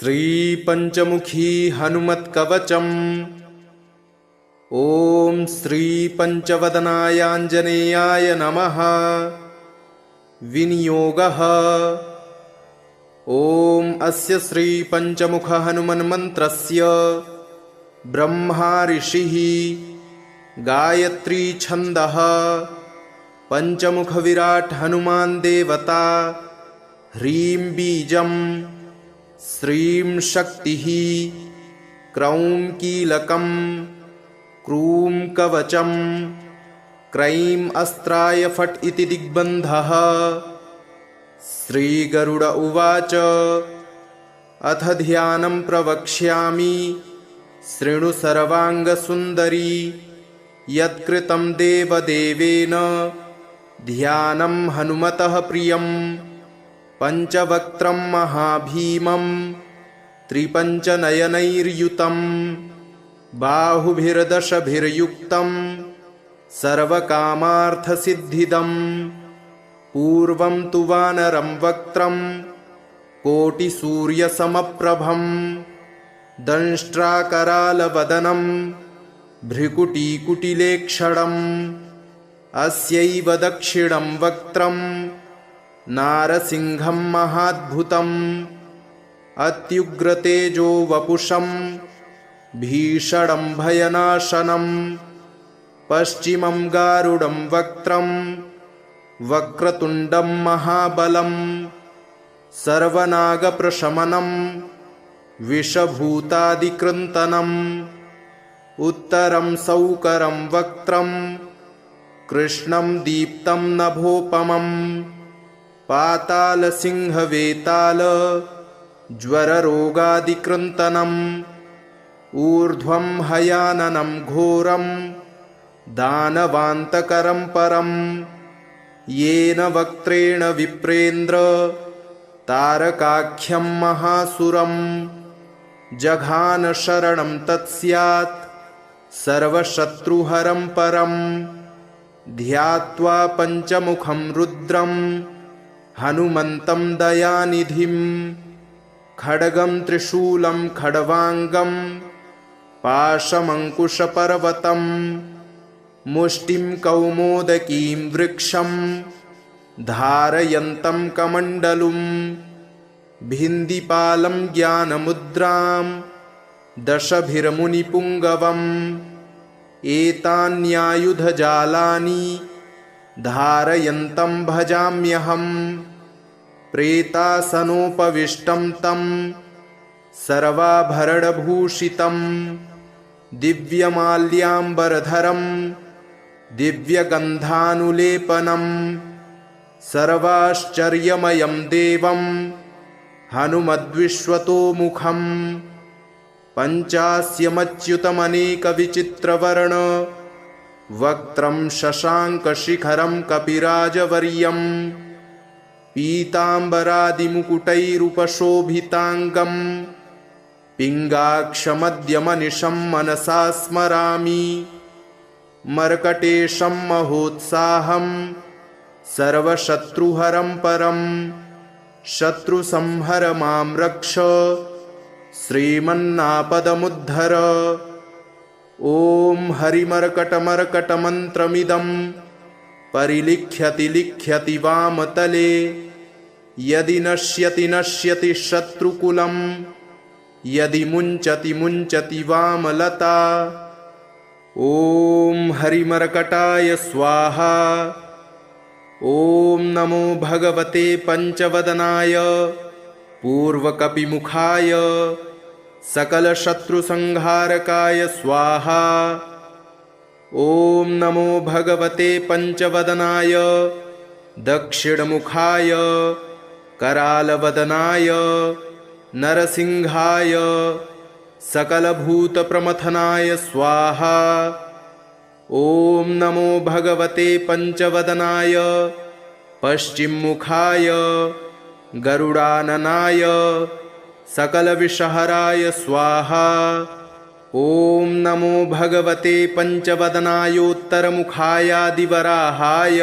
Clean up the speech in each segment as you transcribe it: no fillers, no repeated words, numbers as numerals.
श्रीपञ्चमुखी हनुमत्कवचम्। ॐ श्रीपञ्चवदनायाञ्जनेयाय नमः। विनियोगः। ॐ अस्य श्रीपञ्चमुख हनुमन्मन्त्रस्य ब्रह्मा ऋषिः, गायत्री छन्दः, पञ्चमुख विराट् हनुमान् देवता, ह्रीं बीजम्, श्रीं शक्तिः, क्रौं कीलकम्, क्रूं कवचम्, क्रैं अस्त्राय फट् इति दिग्बन्धः। श्रीगरुड उवाच अथ ध्यानं प्रवक्ष्यामि शृणु सर्वाङ्गसुन्दरी। यत्कृतं देवदेवेन ध्यानं हनुमतः प्रियम्। पञ्चवक्त्रं महाभीमं त्रिपञ्चनयनैर्युतं, बाहुभिर्दशभिर्युक्तं सर्वकामार्थसिद्धिदं। पूर्वं तु वानरं वक्त्रं कोटिसूर्यसमप्रभं, दंष्ट्राकरालवदनं भ्रिकुटीकुटिलेक्षणम्। अस्यैव दक्षिणं वक्त्रं नारसिंहं महाद्भुतम्, अत्युग्रतेजो वपुषं भीषणं भयनाशनम्। पश्चिमं गारुडं वक्त्रं वक्रतुण्डं महाबलम्, सर्वनागप्रशमनं विषभूतादिकृन्तनम्। उत्तरं सौकरं वक्त्रं कृष्णं दीप्तं नभोपमम्, पातालसिंहवेताल ज्वररोगादिकृन्तनम्। ऊर्ध्वं हयाननं घोरं दानवान्तकरं परम्, येन वक्त्रेण विप्रेन्द्र तारकाख्यं महासुरम्। जघान शरणं तत्स्यात् सर्वशत्रुहरं परम्, ध्यात्वा पञ्चमुखं रुद्रं हनुमन्तं दयानिधिं। खड्गं त्रिशूलं खड्वाङ्गं पाशमङ्कुशपर्वतं, मुष्टिं कौमोदकीं वृक्षं धारयन्तं कमण्डलुं। भिन्दिपालं ज्ञानमुद्रां दशभिर्मुनिपुङ्गवम्, एतान्यायुधजालानि धारयन्तं भजाम्यहम्। प्रेतासनोपविष्टं तं सर्वाभरणभूषितं, दिव्यमाल्याम्बरधरं दिव्यगन्धानुलेपनं। सर्वाश्चर्यमयं देवं हनुमद्विश्वतोमुखम्, पञ्चास्यमच्युतमनेकविचित्रवर्ण वक्त्रं शशाङ्कशिखरं कपिराजवर्यं। पीताम्बरादिमुकुटैरुपशोभिताङ्गं पिङ्गाक्षमद्यमनिशं मनसा स्मरामि। मर्कटेशं महोत्साहं सर्वशत्रुहरं परं, शत्रुसंहर मां रक्ष श्रीमन्नापदमुद्धर। ॐ हरिमर्कटमर्कटमन्त्रमिदं परिलिख्यति लिख्यति वामतले। यदि नश्यति नश्यति शत्रुकुलं, यदि मुञ्चति मुञ्चति वामलता। ॐ हरिमर्कटाय स्वाहा। ॐ नमो भगवते पञ्चवदनाय पूर्वकपिमुखाय सकलशत्रुसंहारकाय स्वाहा। ॐ नमो भगवते पञ्चवदनाय दक्षिणमुखाय करालवदनाय नरसिंहाय सकलभूतप्रमथनाय स्वाहा। ॐ नमो भगवते पञ्चवदनाय पश्चिममुखाय गरुडाननाय सकलविषहराय स्वाहा। ॐ नमो भगवते पञ्चवदनायोत्तरमुखायादिवराहाय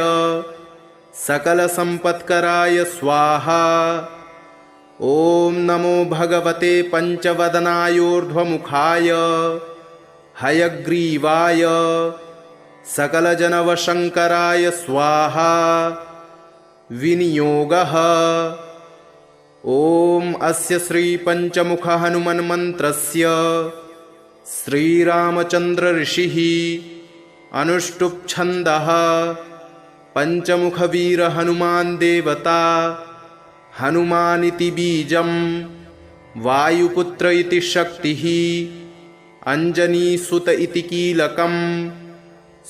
सकलसम्पत्कराय स्वाहा। ॐ नमो भगवते पञ्चवदनायोर्ध्वमुखाय हयग्रीवाय सकलजनवशङ्कराय स्वाहा। विनियोगः। ॐ अस्य श्रीपञ्चमुख हनुमन्मन्त्रस्य श्रीरामचन्द्र ऋषिः अनुष्टुप् छन्दः पञ्चमुखवीर हनुमान् देवता हनुमानिति बीजं वायुपुत्र इति शक्तिः अञ्जनीसुत इति कीलकम्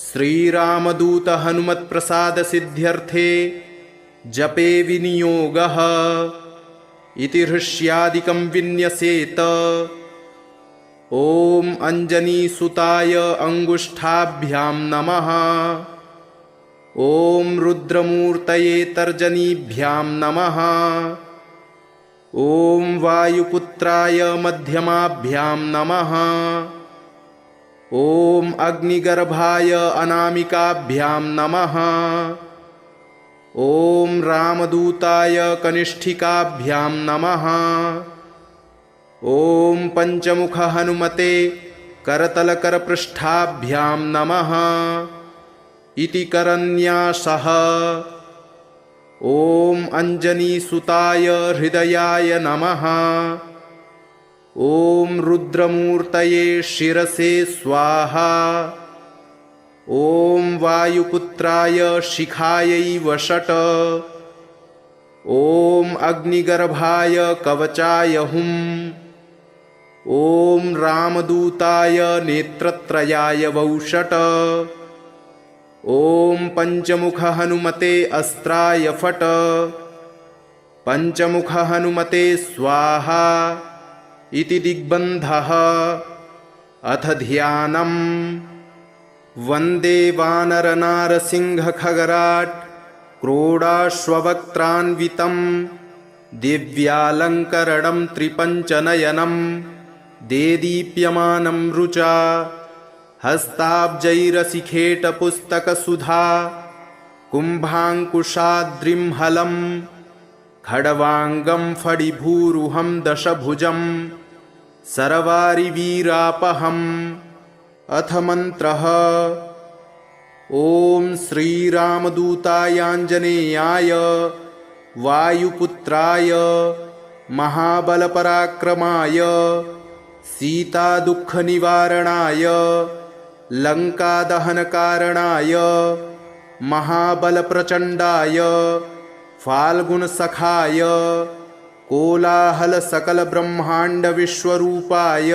श्रीरामदूत हनुमत्प्रसाद सिद्ध्यर्थे जपे विनियोगः इति हृष्यादिकं विन्यसेत। ॐ अञ्जनीसुताय अङ्गुष्ठाभ्यां नमः। ॐ रुद्रमूर्तये तर्जनीभ्यां नमः। ॐ वायुपुत्राय मध्यमाभ्यां नमः। ॐ अग्निगर्भाय अनामिकाभ्यां नमः। ॐ रामदूताय कनिष्ठिकाभ्यां नमः। ॐ पञ्चमुख हनुमते करतलकरपृष्ठाभ्यां नमः इति करन्यासः। ॐ अञ्जनीसुताय हृदयाय नमः। ॐ रुद्रमूर्तये शिरसे स्वाहा। ॐ वायुपुत्राय शिखायै वषट्। ॐ अग्निगर्भाय कवचाय हुम्। ॐ रामदूताय नेत्रत्रयाय वौषट्। ॐ पञ्चमुख हनुमते अस्त्राय फट्। पञ्चमुख हनुमते स्वाहा इति दिग्बन्धः। अथ ध्यानम्। वन्दे वानरनारसिंहखगराट् क्रोडाश्ववक्त्रान्वितं दिव्यालङ्करणं त्रिपञ्चनयनं देदीप्यमानं रुचा हस्ताब्जैरसिखेटपुस्तकसुधा कुम्भाङ्कुशाद्रिं हलं खड्वाङ्गं फणिभूरुहं दशभुजं सरवारिवीरापहम्। अथ मन्त्रः। ॐ श्रीरामदूतायाञ्जनेयाय वायुपुत्राय महाबलपराक्रमाय सीतादुःखनिवारणाय लङ्कादहनकारणाय महाबलप्रचण्डाय फाल्गुनसखाय कोलाहलसकलब्रह्माण्डविश्वरूपाय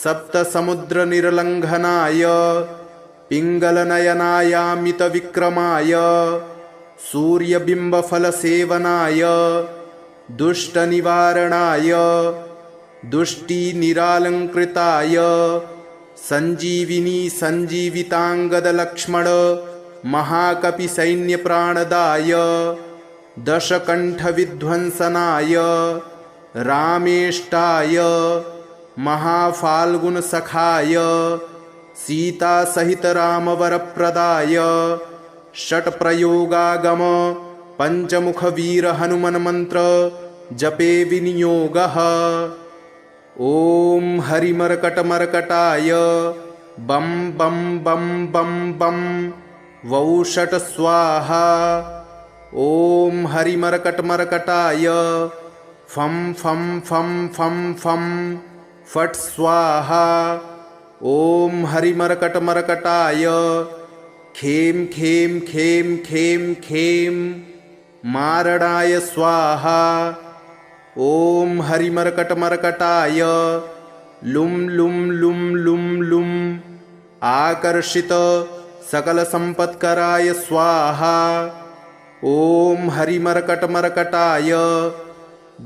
सप्तसमुद्रनिर्लङ्घनाय पिङ्गलनयनायामितविक्रमाय सूर्यबिम्बफलसेवनाय दुष्टनिवारणाय दुष्टिनिरालङ्कृताय सञ्जीविनी सञ्जीविताङ्गदलक्ष्मण महाकपिसैन्यप्राणदाय दशकण्ठविध्वंसनाय रामेष्टाय महाफाल्गुनसखाय सीतासहित रामवरप्रदाय षट्प्रयोगागम पञ्चमुखवीर हनुमन्मन्त्र जपे विनियोगः। ॐ हरिमर्कटमर्कटाय बं बं बं बं बं वौषट् स्वाहा। ॐ हरिमर्कटमर्कटाय फं फं फं फं फं फट् स्वाहा। ॐ हरिमर्कटमर्कटाय खें खें खें खें खें मारणाय स्वाहा। ॐ हरिमर्कटमर्कटाय लुं लुं लुं लुं लुं आकर्षित सकलसम्पत्कराय स्वाहा। ॐ हरिमर्कटमर्कटाय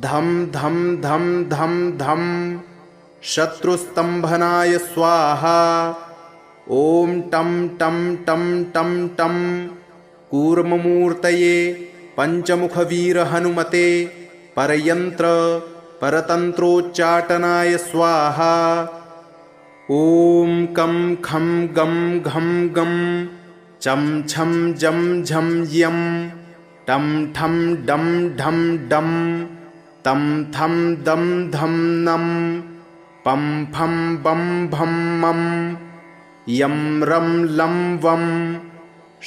धं धं धं धं धं शत्रुस्तम्भनाय स्वाहा। ॐ टं टं टं टं टं कूर्ममूर्तये पञ्चमुखवीर हनुमते परयन्त्र परतन्त्रोच्चाटनाय स्वाहा। ॐ कं खं गं घं गं चं छं जं झं यं टं ठं डं ढं डं तं थं दं धं नं पं फं बं भं मं यं रं लं वं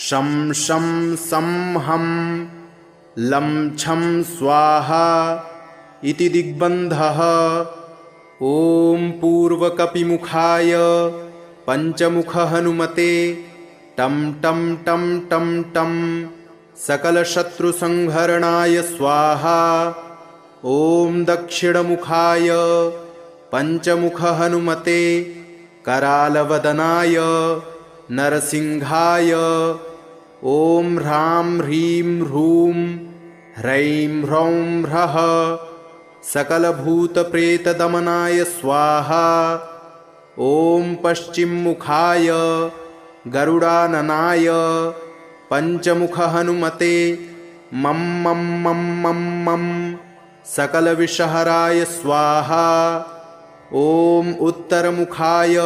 शं शं सं हं लं छं स्वाहा इति दिग्बन्धः। ॐ पूर्वकपिमुखाय पञ्चमुख हनुमते टं टं टं टं टं सकलशत्रुसंहरणाय स्वाहा। ॐ दक्षिणमुखाय पञ्चमुख हनुमते करालवदनाय नरसिंहाय ॐ ह्रां ह्रीं ह्रूं ह्रैं ह्रौं ह्रः सकलभूतप्रेतदमनाय स्वाहा। ॐ पश्चिममुखाय गरुडाननाय पञ्चमुख हनुमते मं मं मं मं मं सकलविषहराय स्वाहा। ॐ उत्तरमुखाय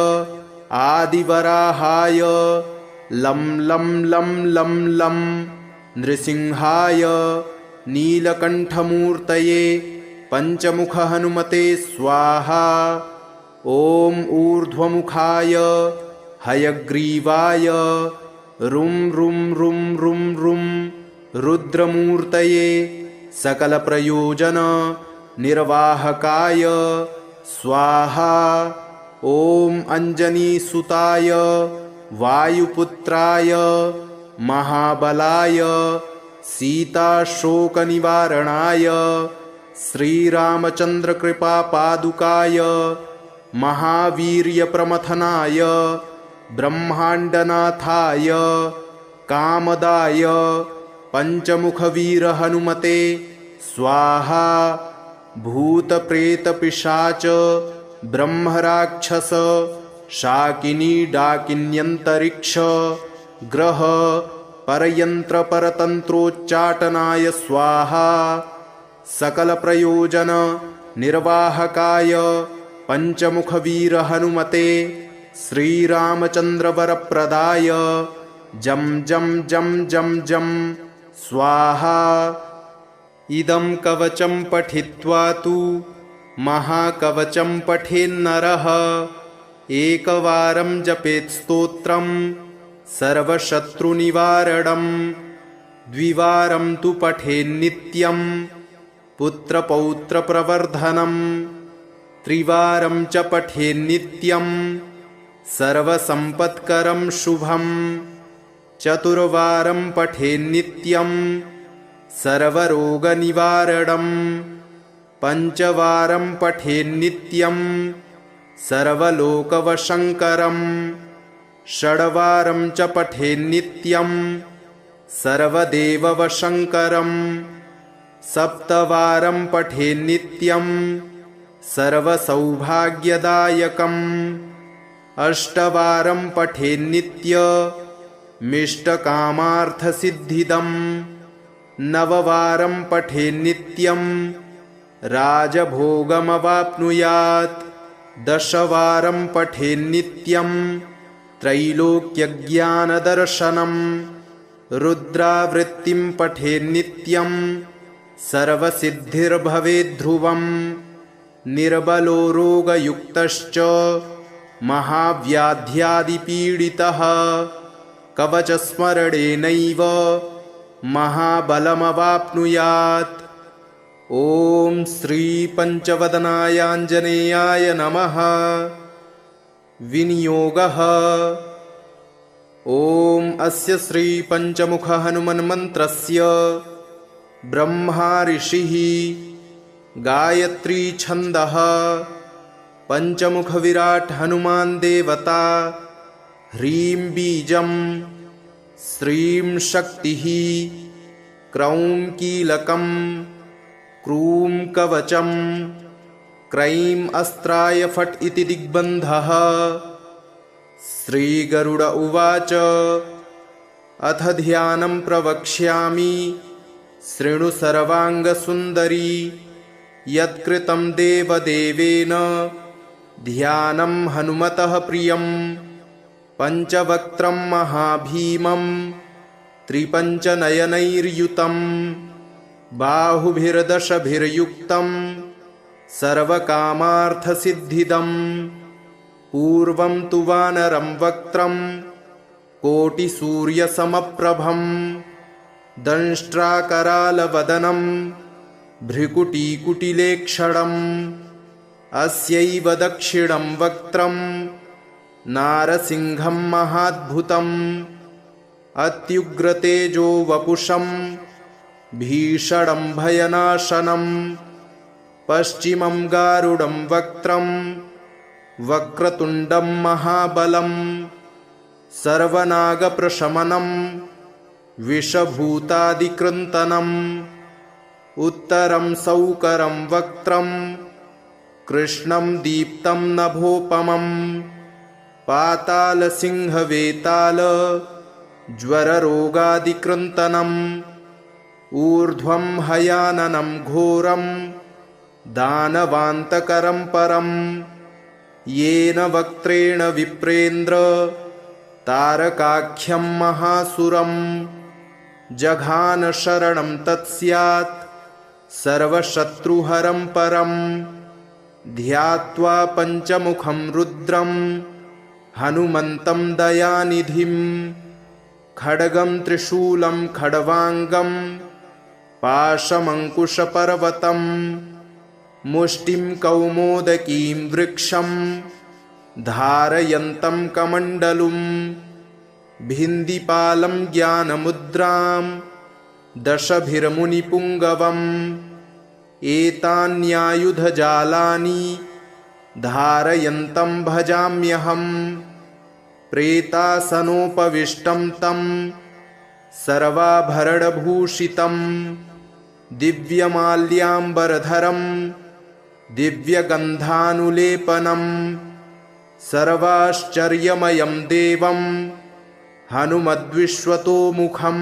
आदिवराहाय लं लं लं लं लं नृसिंहाय नीलकण्ठमूर्तये पञ्चमुख हनुमते स्वाहा। ॐ ऊर्ध्वमुखाय हयग्रीवाय रुं रुं रुं रुं रुं रुद्रमूर्तये सकलप्रयोजन निर्वाहकाय स्वाहा। ॐ अञ्जनीसुताय वायुपुत्राय महाबलाय सीताशोकनिवारणाय श्रीरामचन्द्रकृपापादुकाय महावीर्यप्रमथनाय ब्रह्माण्डनाथाय कामदाय पञ्चमुखवीरहनुमते स्वाहा। भूतप्रेतपिशाच ब्रह्मराक्षस शाकिनी डाकिन्यन्तरिक्ष ग्रह परयन्त्रपरतन्त्रोच्चाटनाय स्वाहा। सकलप्रयोजन निर्वाहकाय पञ्चमुखवीरहनुमते श्रीरामचन्द्रवरप्रदाय जं जं जं जं जं स्वाहा। इदं कवचं पठित्वा तु महाकवचं पठेन्नरः एकवारं जपेत् स्तोत्रं सर्वशत्रुनिवारणं द्विवारं तु पठेन्नित्यं पुत्रपौत्रप्रवर्धनं त्रिवारं च पठेन्नित्यं सर्वसम्पत्करं शुभं चतुर्वारं पठेन्नित्यं सर्वरोगनिवारणं पञ्चवारं पठेन्नित्यं सर्वलोकवशङ्करं षड्वारं च पठेन्नित्यं सर्वदेववशङ्करं सप्तवारं पठेन्नित्यं सर्वसौभाग्यदायकम् अष्टवारं पठेन्नित्यमिष्टकामार्थसिद्धिदम् नववारं पठेन्नित्यं राजभोगमवाप्नुयात् दशवारं पठेन्नित्यं त्रैलोक्यज्ञानदर्शनं रुद्रावृत्तिं पठेन्नित्यं सर्वसिद्धिर्भवेद्ध्रुवं निर्बलो रोगयुक्तश्च महाव्याध्यादिपीडितः कवचस्मरणेनैव महाबलमवाप्नुयात्। ॐ श्रीपञ्चवदनायाञ्जनेयाय नमः। विनियोगः। ॐ अस्य श्रीपञ्चमुखहनुमन्मन्त्रस्य ब्रह्मा ऋषिः गायत्री छन्दः पञ्चमुखविराट् हनुमान् देवता ह्रीं बीजं श्रीं शक्तिः क्रौं कीलकं क्रूं कवचं क्रैं अस्त्राय फट् इति दिग्बन्धः। श्रीगरुड उवाच अथ ध्यानं प्रवक्ष्यामि शृणु सर्वाङ्गसुन्दरी यत्कृतं देवदेवेन ध्यानं हनुमतः प्रियं पञ्चवक्त्रं महाभीमं त्रिपञ्चनयनैर्युतं बाहुभिर्दशभिर्युक्तं सर्वकामार्थसिद्धिदं पूर्वं तु वानरं वक्त्रं कोटिसूर्यसमप्रभं दंष्ट्राकरालवदनं भ्रिकुटीकुटिलेक्षणम् अस्यैव दक्षिणं वक्त्रं नारसिंहं महाद्भुतम् अत्युग्रतेजो वपुषं भीषणं भयनाशनं पश्चिमं गारुडं वक्त्रं वक्रतुण्डं महाबलं सर्वनागप्रशमनं विषभूतादिकृन्तनम् उत्तरं सौकरं वक्त्रं कृष्णं दीप्तं नभोपमं पातालसिंहवेताल ज्वररोगादिकृन्तनम् ऊर्ध्वं हयाननं घोरं दानवान्तकरं परं येन वक्त्रेण विप्रेन्द्र तारकाख्यं महासुरं जघान शरणं तत्स्यात् सर्वशत्रुहरं परं ध्यात्वा पञ्चमुखं रुद्रं हनुमन्तं दयानिधिं खड्गं त्रिशूलं खड्वाङ्गं पाशमङ्कुशपर्वतं मुष्टिं कौमोदकीं वृक्षं धारयन्तं कमण्डलुं भिन्दिपालं ज्ञानमुद्रां दशभिर्मुनिपुङ्गवम् एतान्यायुधजालानि धारयन्तं भजाम्यहं प्रेतासनोपविष्टं तं सर्वाभरणभूषितं दिव्यमाल्याम्बरधरं दिव्यगन्धानुलेपनं सर्वाश्चर्यमयं देवं हनुमद्विश्वतोमुखं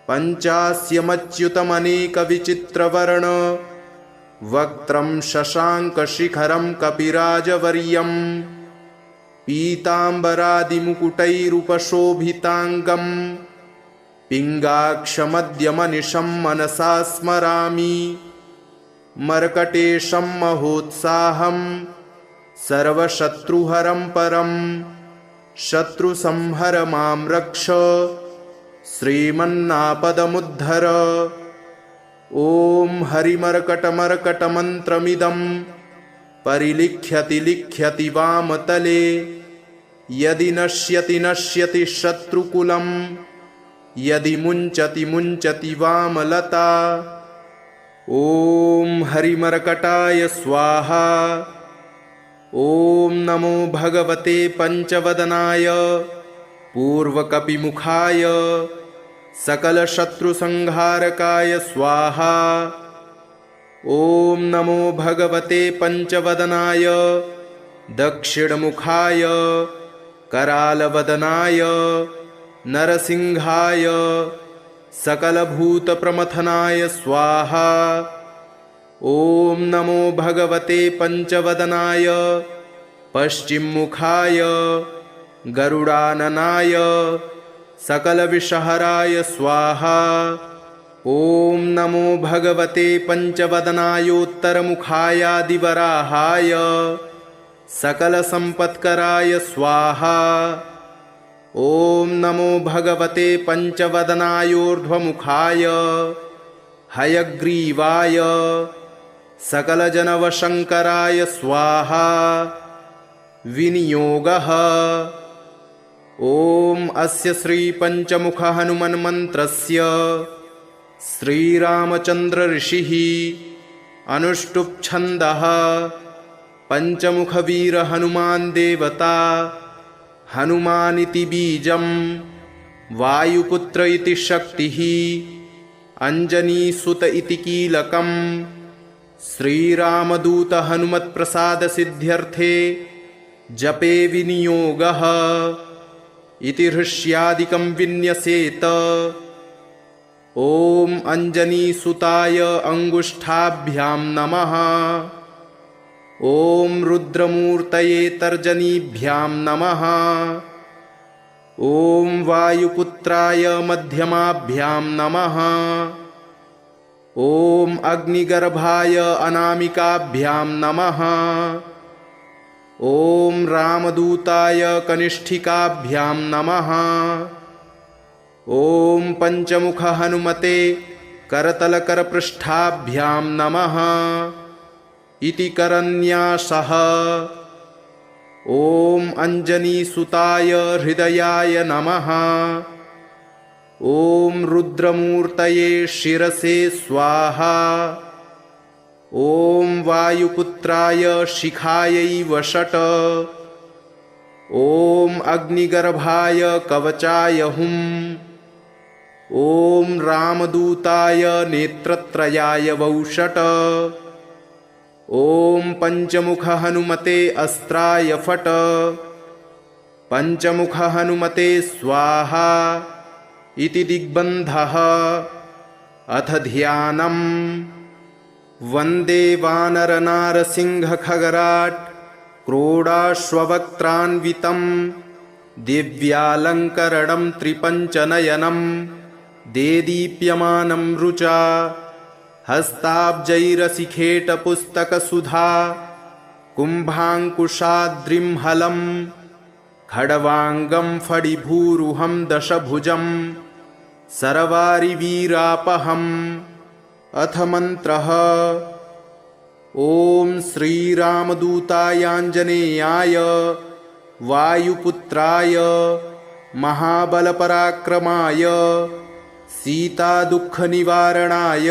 पञ्चास्यमच्युतमनेकविचित्रवर्ण वक्त्रं शशाङ्कशिखरं कपिराजवर्यं पीताम्बरादिमुकुटैरुपशोभिताङ्गं पिङ्गाक्षमद्यमनिशं मनसा स्मरामि मर्कटेशं महोत्साहं सर्वशत्रुहरं परं शत्रुसंहर मां रक्ष श्रीमन्नापदमुद्धर। ॐ हरिमर्कटमर्कटमन्त्रमिदं परिलिख्यति लिख्यति वामतले यदि नश्यति नश्यति शत्रुकुलं यदि मुञ्चति मुञ्चति वामलता। ॐ हरिमर्कटाय स्वाहा। ॐ नमो भगवते पंचवदनाय पूर्वकपिमुखाय सकलशत्रुसंहारकाय स्वाहा। ॐ नमो भगवते पंचवदनाय दक्षिणमुखाय करालवदनाय नरसिंहाय सकलभूतप्रमथनाय स्वाहा। ॐ नमो भगवते पंचवदनाय पश्चिममुखाय गरुडाननाय सकलविषहराय स्वाहा। ॐ नमो भगवते पंचवदनायोत्तरमुखायादिवराहाय सकलसम्पत्कराय स्वाहा। ॐ नमो भगवते पंचवदनायोर्ध्वमुखाय हयग्रीवाय सकलजनवशङ्कराय स्वाहा। विनियोगः। ॐ अस्य श्रीपञ्चमुखहनुमन्मन्त्रस्य श्रीरामचन्द्र ऋषिः अनुष्टुप्छन्दः पञ्चमुखवीरहनुमान् देवता हनुमानिति बीजं वायुपुत्र इति शक्तिः अञ्जनीसुत इति कीलकं श्रीरामदूत हनुमत्प्रसादसिद्ध्यर्थे जपे विनियोगः इति हृष्यादिकं विन्यसेत। ॐ अञ्जनीसुताय अङ्गुष्ठाभ्यां नमः। ॐ रुद्रमूर्तये तर्जनीभ्यां नमः। ॐ वायुपुत्राय मध्यमाभ्यां नमः। ॐ अग्निगर्भाय अनामिकाभ्यां नमः। ॐ रामदूताय कनिष्ठिकाभ्यां नमः। ॐ पंचमुख हनुमते करतलकरपृष्ठाभ्यां नमः इति करन्यासः। ॐ अंजनीसुताय हृदयाय नमः। ॐ रुद्रमूर्तये शिरसे स्वाहा। ॐ वायुपुत्राय शिखायै वषट्। ॐ अग्निगर्भाय कवचाय हुम्। ॐ रामदूताय नेत्रत्रयाय वौषट्। ॐ पंचमुख हनुमते अस्त्राय फट्। पंचमुख हनुमते स्वाहा इति दिग्बन्धः। अथ ध्यानम्। वन्दे वानरनारसिंहखगराट् क्रोडाश्ववक्त्रान्वितं दिव्यालङ्करणं त्रिपञ्चनयनं देदीप्यमानं रुचा हस्ताब्जैरसिखेटपुस्तकसुधा कुम्भाङ्कुशाद्रिंहलं खड्वाङ्गं फडिभूरुहं दशभुजं सरवारिवीरापहम्। अथ मन्त्रः। ॐ श्रीरामदूतायाञ्जनेयाय वायुपुत्राय महाबलपराक्रमाय सीतादुःखनिवारणाय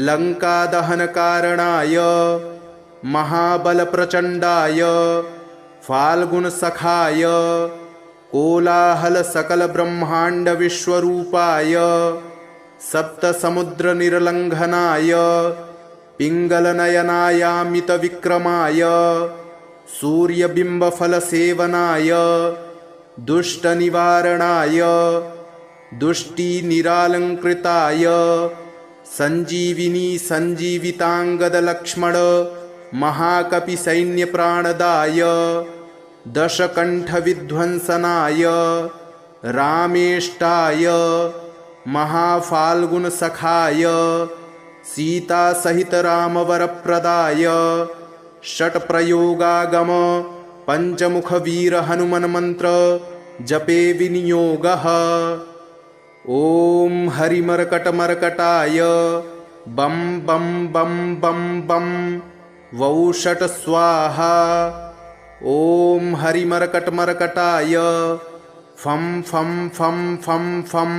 लङ्कादहनकारणाय महाबलप्रचण्डाय फाल्गुनसखाय कोलाहलसकलब्रह्माण्डविश्वरूपाय सप्तसमुद्रनिर्लङ्घनाय पिङ्गलनयनायामितविक्रमाय सूर्यबिम्बफलसेवनाय दुष्टनिवारणाय दुष्टिनिरालङ्कृताय सञ्जीविनी सञ्जीविताङ्गदलक्ष्मण महाकपिसैन्यप्राणदाय दशकण्ठविध्वंसनाय रामेष्टाय महाफाल्गुनसखाय सीतासहितरामवरप्रदाय षट्प्रयोगागम पंचमुखवीरहनुमन्मन्त्र जपे विनियोगः। ॐ हरिमर्कटमर्कटाय बं बं बं बं बं वौषट् स्वाहा। ॐ हरिमर्कटमर्कटाय फं फं फं फं फं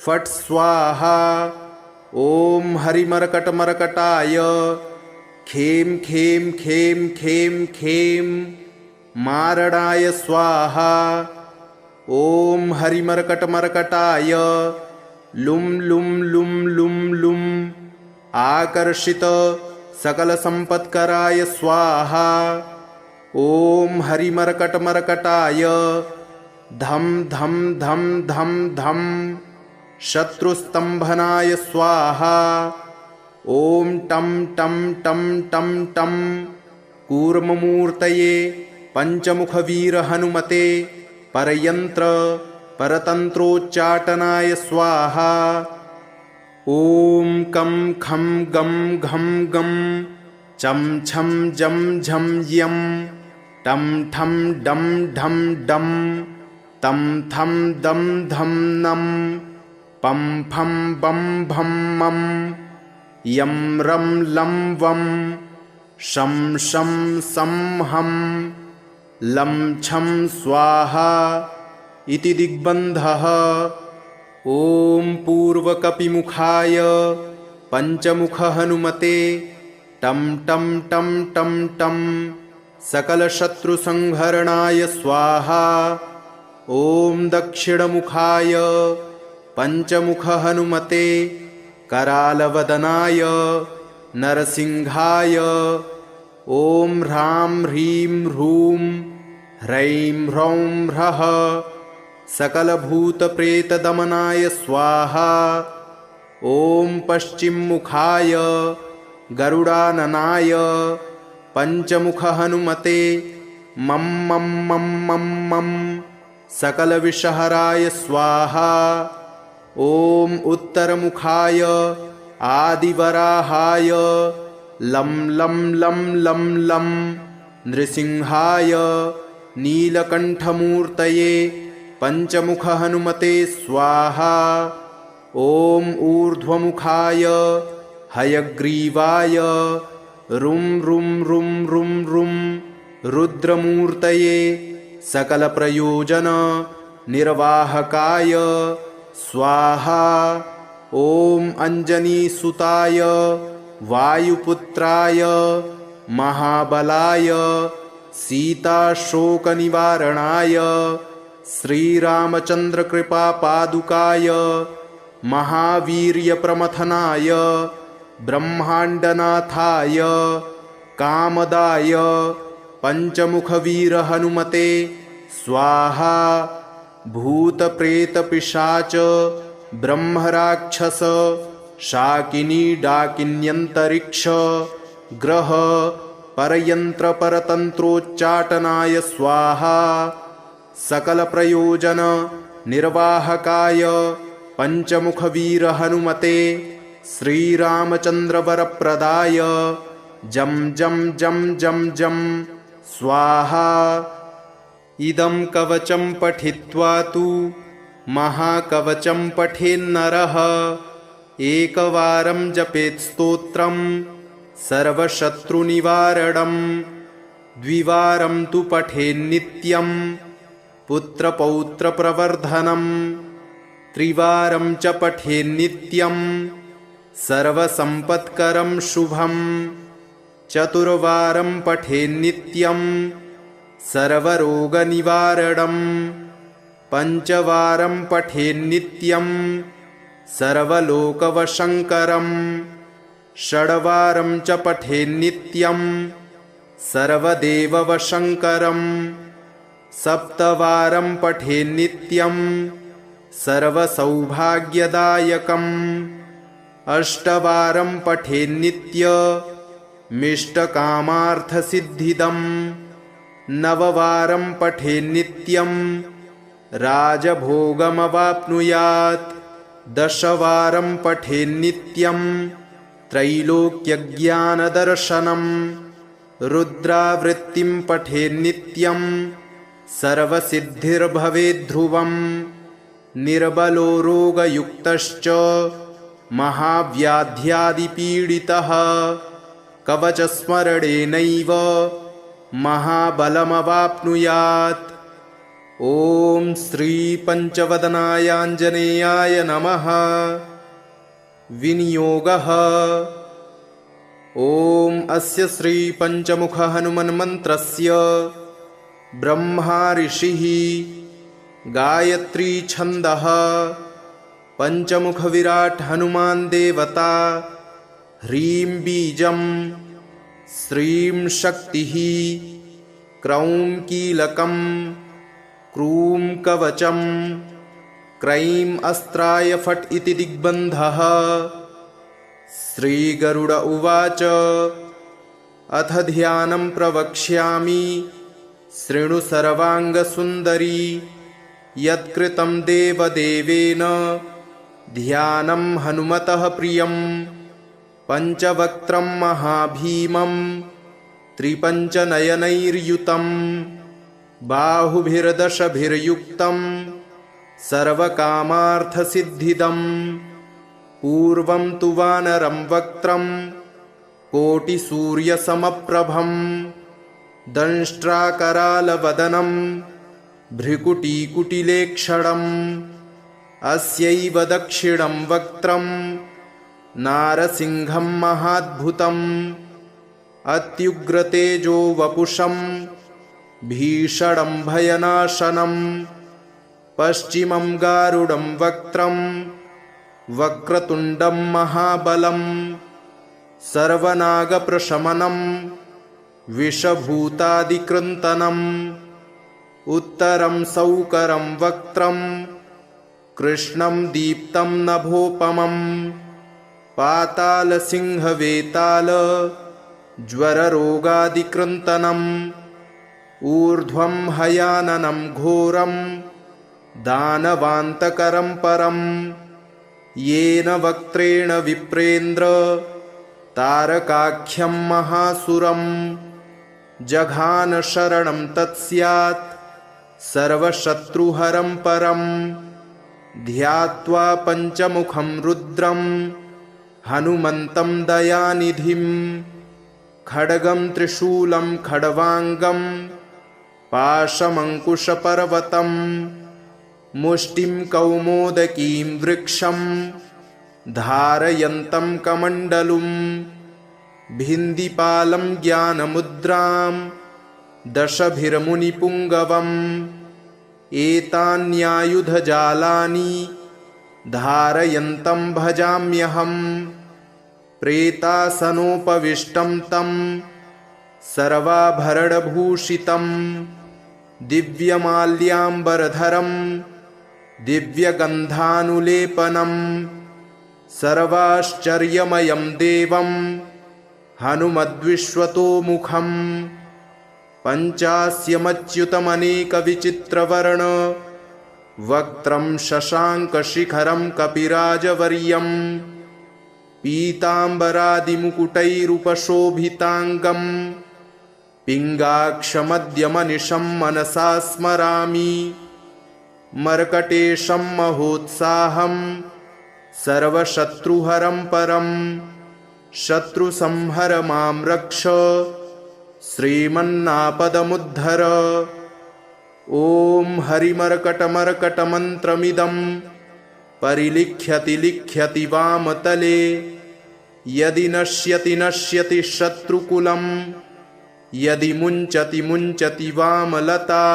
फट् स्वाहा। ॐ हरिमर्कटमर्कटाय खें खें खें खें खें मारणाय स्वाहा। ॐ हरिमर्कटमर्कटाय लुं लुं लुं लुं लुं आकर्षित सकलसम्पत्कराय स्वाहा। ॐ हरिमर्कटमर्कटाय धं धं धं धं धं शत्रुस्तम्भनाय स्वाहा। ॐ टं टं टं टं टं कूर्ममूर्तये पंचमुखवीरहनुमते परयन्त्र परतन्त्रोच्चाटनाय स्वाहा। ॐ कं खं गं घं गं चं छं जं झं यं टं ठं डं ढं डं तं थं दं धं नं पं फं बं भं मं यं रं लं वं शं शं सं हं लं छं स्वाहा इति दिग्बन्धः। ॐ पूर्वकपिमुखाय पंचमुखहनुमते टं टं टं टं टं सकलशत्रुसंहरणाय स्वाहा। ॐ दक्षिणमुखाय पंचमुखहनुमते करालवदनाय नरसिंहाय ॐ ह्रां ह्रीं ह्रूं ह्रैं ह्रौं ह्रः सकलभूतप्रेतदमनाय स्वाहा। ॐ पश्चिममुखाय गरुडाननाय पंचमुखहनुमते मं मं मं मं मं सकलविषहराय स्वाहा। ॐ उत्तरमुखाय आदिवराहाय लं लं लं लं लं नृसिंहाय नीलकण्ठमूर्तये पञ्चमुख हनुमते स्वाहा। ॐ ऊर्ध्वमुखाय हयग्रीवाय रुं रुं रुं रुं रुं रुद्रमूर्तये सकलप्रयोजन निर्वाहकाय स्वाहा। ॐ अञ्जनीसुताय वायुपुत्राय महाबलाय सीताशोकनिवारणाय श्रीरामचन्द्रकृपापादुकाय महावीर्यप्रमथनाय ब्रह्माण्डनाथाय कामदाय पञ्चमुखवीरहनुमते स्वाहा। भूतप्रेतपिशाच ब्रह्मराक्षस शाकिनी डाकिन्यन्तरिक्ष ग्रह परयन्त्रपरतन्त्रोच्चाटनाय स्वाहा। सकलप्रयोजन निर्वाहकाय पञ्चमुखवीरहनुमते श्रीरामचन्द्रवरप्रदाय जं जं जं जं जं स्वाहा। इदं कवचं पठित्वा तु महाकवचं पठेन्नरः एकवारं जपेत् स्तोत्रं सर्वशत्रुनिवारणं द्विवारं तु पठेन्नित्यं पुत्रपौत्रप्रवर्धनं त्रिवारं च पठेन्नित्यं सर्वसम्पत्करं शुभं चतुर्वारं पठेन्नित्यं सर्वरोगनिवारणं पञ्चवारं पठेन्नित्यं सर्वलोकवशङ्करं षड्वारं च पठेन्नित्यं सर्वदेववशङ्करं सप्तवारं पठेन्नित्यं सर्वसौभाग्यदायकम् अष्टवारं पठेन्नित्यमिष्टकामार्थसिद्धिदम् नववारं पठेन्नित्यं राजभोगमवाप्नुयात् दशवारं पठेन्नित्यं त्रैलोक्यज्ञानदर्शनं रुद्रावृत्तिं पठेन्नित्यं सर्वसिद्धिर्भवेद्ध्रुवम् निर्बलो रोगयुक्तश्च महाव्याध्यादिपीडितः कवचस्मरणेनैव महाबलमवाप्नुयात्। ॐ श्रीपञ्चवदनायाञ्जनेयाय नमः। विनियोगः। ॐ अस्य श्रीपञ्चमुखहनुमन्मन्त्रस्य ब्रह्मा ऋषिः गायत्री छन्दः पञ्चमुखविराट् हनुमान् देवता ह्रीं बीजं श्रीं शक्तिः क्रौं कीलकं क्रूं कवचं क्रैं अस्त्राय फट् इति दिग्बन्धः। श्रीगरुड उवाच अथ ध्यानं प्रवक्ष्यामि शृणु सर्वाङ्गसुन्दरी यत्कृतं देवदेवेन ध्यानं हनुमतः प्रियं पञ्चवक्त्रं महाभीमं त्रिपञ्चनयनैर्युतं बाहुभिर्दशभिर्युक्तं सर्वकामार्थसिद्धिदम् पूर्वं तु वानरं वक्त्रं कोटिसूर्यसमप्रभं दंष्ट्राकरालवदनं भ्रिकुटीकुटिलेक्षणम् अस्यैव दक्षिणं वक्त्रं नारसिंहं महाद्भुतम् अत्युग्रतेजो वपुषं भीषणं भयनाशनं पश्चिमं गारुडं वक्त्रं वक्रतुण्डं महाबलं सर्वनागप्रशमनं विषभूतादिकृन्तनम् उत्तरं सौकरं वक्त्रं कृष्णं दीप्तं नभोपमं पातालसिंहवेताल ज्वररोगादिकृन्तनम् ऊर्ध्वं हयाननं घोरं दानवान्तकरं परं येन वक्त्रेण विप्रेन्द्र तारकाख्यं महासुरं जघान शरणं तत्स्यात् सर्वशत्रुहरं परं ध्यात्वा पञ्चमुखं रुद्रं हनुमन्तं दयानिधिं खड्गं त्रिशूलं खड्वाङ्गं पाशमङ्कुशपर्वतं मुष्टिं कौमोदकीं वृक्षं धारयन्तं कमण्डलुं भिन्दिपालं ज्ञानमुद्रां दशभिर्मुनिपुङ्गवम् एतान्यायुधजालानि धारयन्तं भजाम्यहम् प्रेतासनोपविष्टं तं सर्वाभरणभूषितं दिव्यमाल्याम्बरधरं दिव्यगन्धानुलेपनं सर्वाश्चर्यमयं देवं हनुमद्विश्वतोमुखं पञ्चास्यमच्युतमनेकविचित्रवर्ण वक्त्रं शशाङ्कशिखरं कपिराजवर्यं पीताम्बरादिमुकुटैरुपशोभिताङ्गं पिङ्गाक्षमद्यमनिशं मनसा स्मरामि मर्कटेशं महोत्साहं सर्वशत्रुहरं परं शत्रुसंहर मां रक्ष श्रीमन्नापदमुद्धर। ॐ हरिमर्कटमर्कटमन्त्रमिदं परिलिख्यति लिख्यति वामतले यदि नश्यति नश्यति शत्रुकुलं यदि मुञ्चति मुञ्चति वामलता।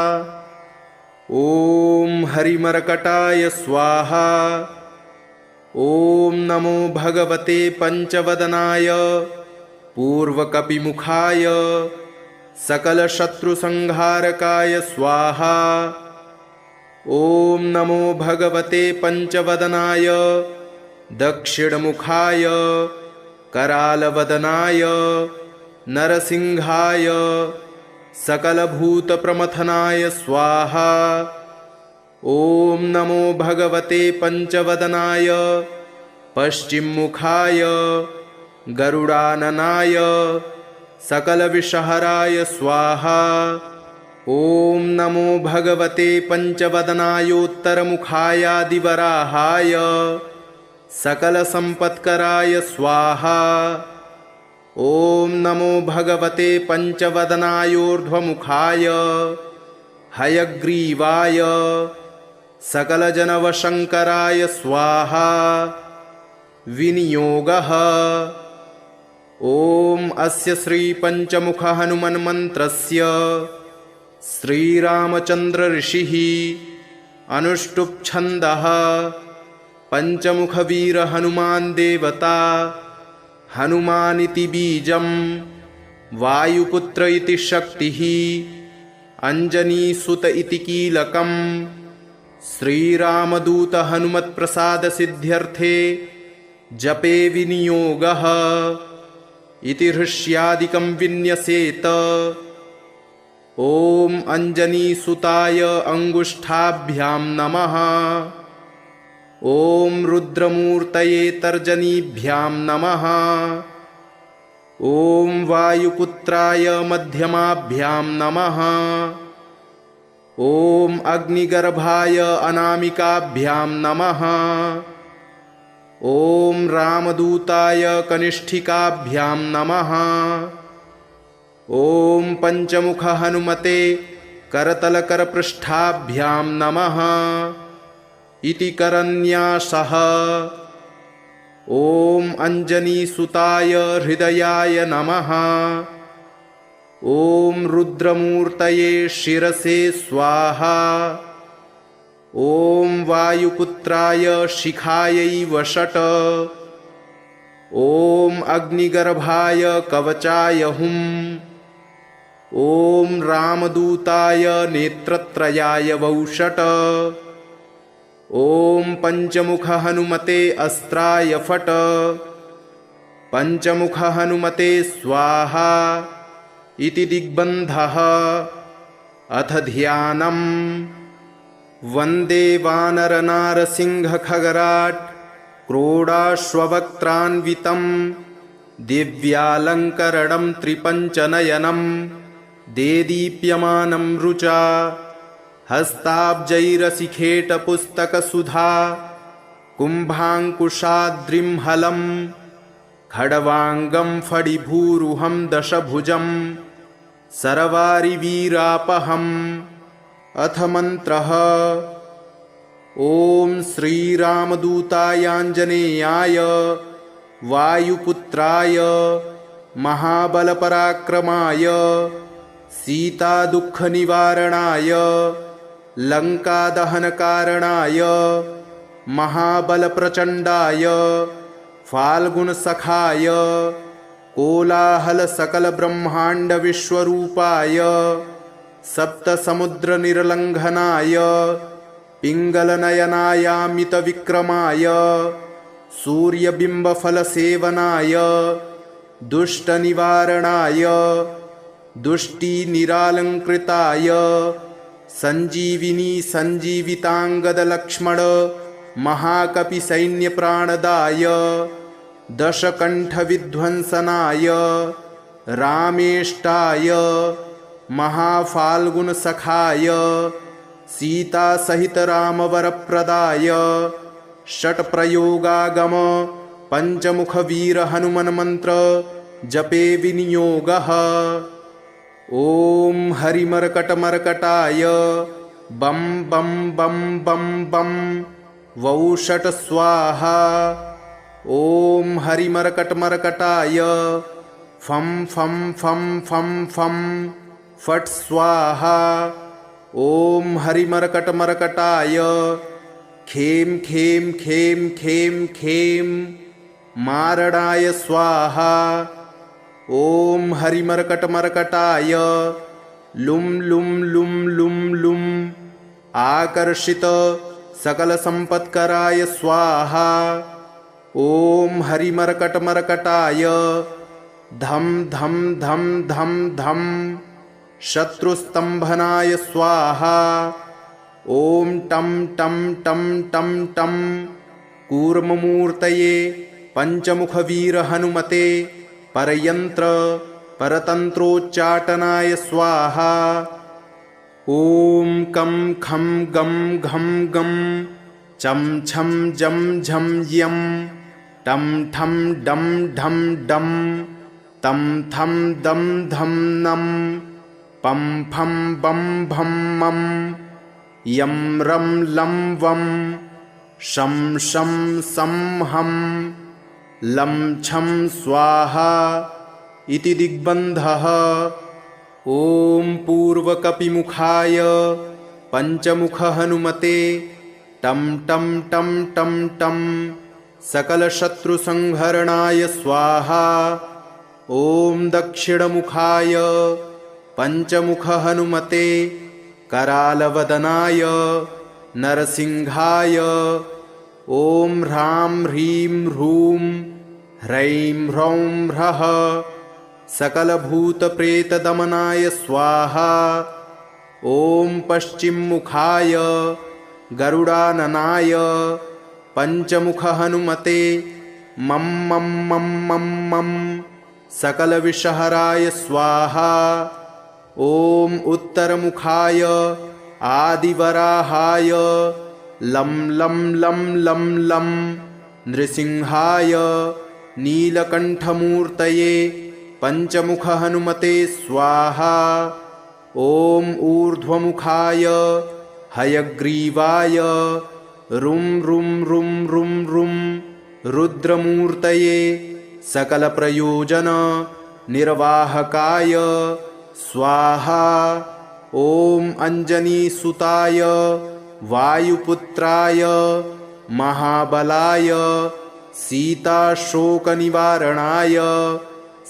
ॐ हरिमर्कटाय स्वाहा। ॐ नमो भगवते पञ्चवदनाय पूर्वकपिमुखाय सकलशत्रुसंहारकाय स्वाहा। ॐ नमो भगवते पञ्चवदनाय दक्षिणमुखाय करालवदनाय नरसिंहाय सकलभूतप्रमथनाय स्वाहा। ॐ नमो भगवते पञ्चवदनाय पश्चिममुखाय गरुडाननाय सकलविषहराय स्वाहा। ॐ नमो भगवते पञ्चवदनायोत्तरमुखायादिवराहाय सकलसम्पत्कराय स्वाहा। ॐ नमो भगवते पञ्चवदनायोर्ध्वमुखाय हयग्रीवाय सकलजनवशङ्कराय स्वाहा। विनियोगः। ॐ अस्य श्रीपञ्चमुखहनुमन्मन्त्रस्य श्रीरामचन्द्रऋषिः अनुष्टुप्छन्दः पञ्चमुखवीरहनुमान् देवता हनुमानिति बीजं वायुपुत्र इति शक्तिः अञ्जनीसुत इति कीलकं श्रीरामदूत हनुमत्प्रसादसिद्ध्यर्थे जपे विनियोगः इति हृष्यादिकं विन्यसेत। ॐ अञ्जनीसुताय अङ्गुष्ठाभ्यां नमः। ॐ रुद्रमूर्तये तर्जनीभ्यां नमः। ॐ वायुपुत्राय मध्यमाभ्यां नमः। ॐ अग्निगर्भाय अनामिकाभ्यां नमः। ॐ रामदूताय कनिष्ठिकाभ्यां नमः। ॐ पञ्चमुखहनुमते करतलकरपृष्ठाभ्यां नमः इति करन्यासः। ॐ अञ्जनीसुताय हृदयाय नमः। ॐ रुद्रमूर्तये शिरसे स्वाहा। ॐ वायुपुत्राय शिखायै वषट्। ॐ अग्निगर्भाय कवचाय हुम्। ॐ रामदूताय नेत्रत्रयाय वौषट्। ॐ पञ्चमुखहनुमते अस्त्राय फट्। पञ्चमुखहनुमते स्वाहा इति दिग्बन्धः। अथ ध्यानम्। वन्दे वानरनारसिंहखगराट् क्रोडाश्ववक्त्रान्वितं दिव्यालङ्करणं त्रिपञ्चनयनं देदीप्यमानं रुचा हस्ताब्जैरसिखेटपुस्तकसुधा कुम्भाङ्कुशाद्रिं हलं खड्वाङ्गं फणिभूरुहं दशभुजं सर्वारिवीरापहम्। अथ मन्त्रः। ॐ श्रीरामदूतायाञ्जनेयाय वायुपुत्राय महाबलपराक्रमाय सीतादुःखनिवारणाय लङ्कादहनकारणाय महाबलप्रचण्डाय फाल्गुनसखाय कोलाहलसकलब्रह्माण्डविश्वरूपाय सप्तसमुद्रनिर्लङ्घनाय पिङ्गलनयनायामितविक्रमाय सूर्यबिम्बफलसेवनाय दुष्टनिवारणाय दुष्टिनिरालङ्कृताय सञ्जीविनी सञ्जीविताङ्गदलक्ष्मण महाकपिसैन्यप्राणदाय दशकण्ठविध्वंसनाय रामेष्टाय महाफाल्गुनसखाय सीतासहितरामवरप्रदाय षट्प्रयोगागम पञ्चमुखवीरहनुमन्मन्त्र जपे विनियोगः। ॐ हरिमर्कटमर्कटाय बं बं बं बं बं वौषट स्वाहा। ॐ हरिमर्कटमर्कटाय फं फं फं फं फं फट् स्वाहा। ॐ हरिमर्कटमर्कटाय खें खें खें खें खें मारणाय स्वाहा। ॐ हरिमर्कटमर्कटाय लुं लुं लुं लुं लुं आकर्षित सकलसम्पत्कराय स्वाहा। ॐ हरिमर्कटमर्कटाय धं धं धं धं धं शत्रुस्तम्भनाय स्वाहा। ॐ टं टं टं टं टं कूर्ममूर्तये पञ्चमुखवीरहनुमते परयन्त्र परतन्त्रोच्चाटनाय स्वाहा। ॐ कं खं गं घं गं चं छं जं झं यं टं ठं डं ढं डं तं थं दं धं नं पं फं बं भं मं यं रं लं वं शं शं सं हं लं छं स्वाहा इति दिग्बन्धः। ॐ पूर्वकपिमुखाय पञ्चमुखहनुमते टं टं टं टं टं सकलशत्रुसंहरणाय स्वाहा। ॐ दक्षिणमुखाय पञ्चमुखहनुमते करालवदनाय नरसिंहाय ॐ ह्रां ह्रीं ह्रूं ह्रैं ह्रौं ह्रः सकलभूतप्रेतदमनाय स्वाहा। ॐ पश्चिममुखाय गरुडाननाय पञ्चमुखहनुमते मं मं मं मं मं सकलविषहराय स्वाहा। ॐ उत्तरमुखाय आदिवराहाय लं लं लं लं लं नृसिंहाय नीलकण्ठमूर्तये पञ्चमुखहनुमते स्वाहा। ॐ ऊर्ध्वमुखाय हयग्रीवाय रुं रुं रुं रुं रुं रुद्रमूर्तये सकलप्रयोजन निर्वाहकाय स्वाहा। ॐ अञ्जनीसुताय वायुपुत्राय महाबलाय सीताशोकनिवारणाय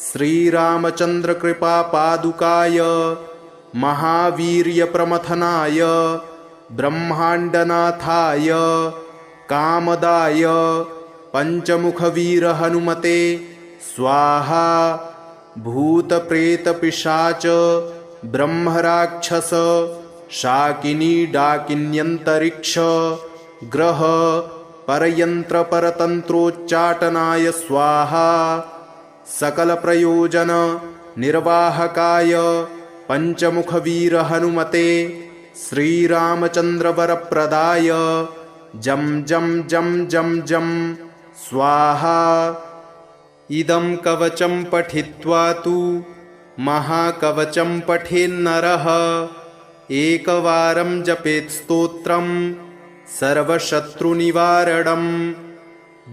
श्रीरामचन्द्रकृपापादुकाय महावीर्यप्रमथनाय ब्रह्माण्डनाथाय कामदाय पञ्चमुखवीरहनुमते स्वाहा। भूतप्रेतपिशाच ब्रह्मराक्षस शाकिनी डाकिन्यन्तरिक्ष ग्रह परयन्त्रपरतन्त्रोच्चाटनाय स्वाहा सकलप्रयोजन निर्वाहकाय पंचमुखवीर हनुमते श्रीरामचन्द्रवरप्रदाय जं जं जं जं जं स्वाहा। इदं कवचं पठित्वा तु महाकवचं पठेन्नरः एकवारं जपेत् स्तोत्रं सर्वशत्रुनिवारणं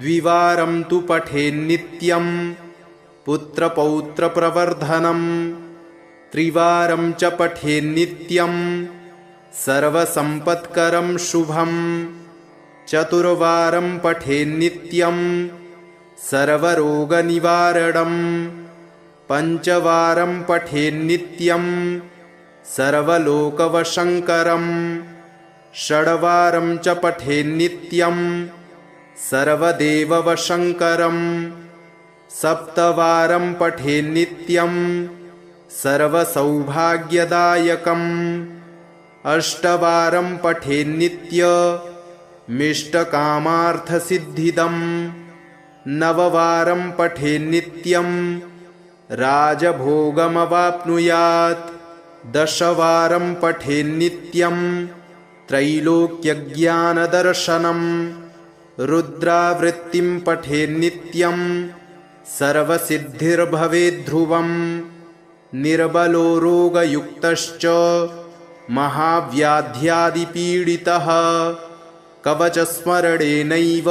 द्विवारं तु पठेन्नित्यं पुत्रपौत्रप्रवर्धनं त्रिवारं च पठेन्नित्यं सर्वसम्पत्करं शुभं चतुर्वारं पठेन्नित्यं सर्वरोगनिवारणं पंचवारं पठेन्नित्यं सर्वलोकवशङ्करं षड्वारं च पठेन्नित्यं सर्वदेववशङ्करं सप्तवारं पठेन्नित्यं सर्वसौभाग्यदायकम् अष्टवारं पठेन्नित्यमिष्टकामार्थसिद्धिदम् नववारं पठेन्नित्यं राजभोगमवाप्नुयात् दशवारं पठेन्नित्यं त्रैलोक्यज्ञानदर्शनं रुद्रावृत्तिं पठेन्नित्यं सर्वसिद्धिर्भवेद्ध्रुवं निर्बलो रोगयुक्तश्च महाव्याध्यादिपीडितः कवचस्मरणेनैव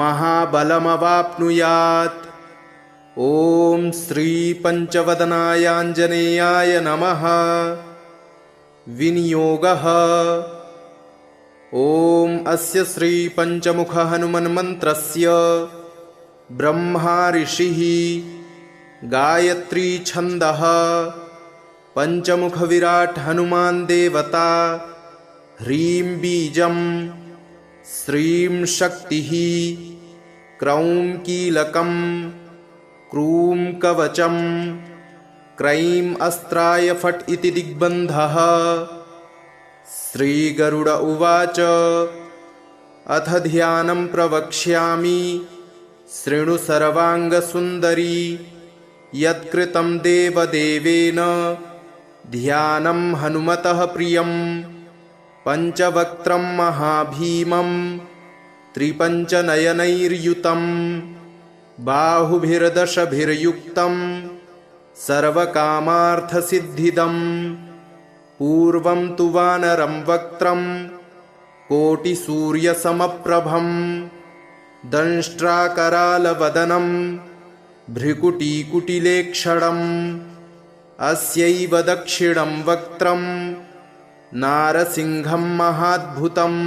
महाबलमवाप्नुयात्। ॐ श्रीपञ्चवदनायाञ्जनेयाय नमः। विनियोगः। ॐ अस्य श्रीपञ्चमुखहनुमन्मन्त्रस्य ब्रह्मा ऋषिः गायत्री छन्दः पञ्चमुखविराट् हनुमान् देवता ह्रीं बीजं श्रीं शक्तिः क्रौं कीलकं क्रूं कवचं क्रैं अस्त्राय फट् इति दिग्बन्धः। श्रीगरुड उवाच अथ ध्यानं प्रवक्ष्यामि शृणु सर्वाङ्गसुन्दरी यत्कृतं देवदेवेन ध्यानं हनुमतः प्रियं पञ्चवक्त्रं महाभीमं त्रिपञ्चनयनैर्युतं बाहुभिर्दशभिर्युक्तं सर्वकामार्थसिद्धिदं पूर्वं तु वानरं वक्त्रं कोटिसूर्यसमप्रभं दंष्ट्राकरालवदनं भ्रिकुटीकुटिलेक्षणम् अस्यैव दक्षिणं वक्त्रं नारसिंहं महाद्भुतम्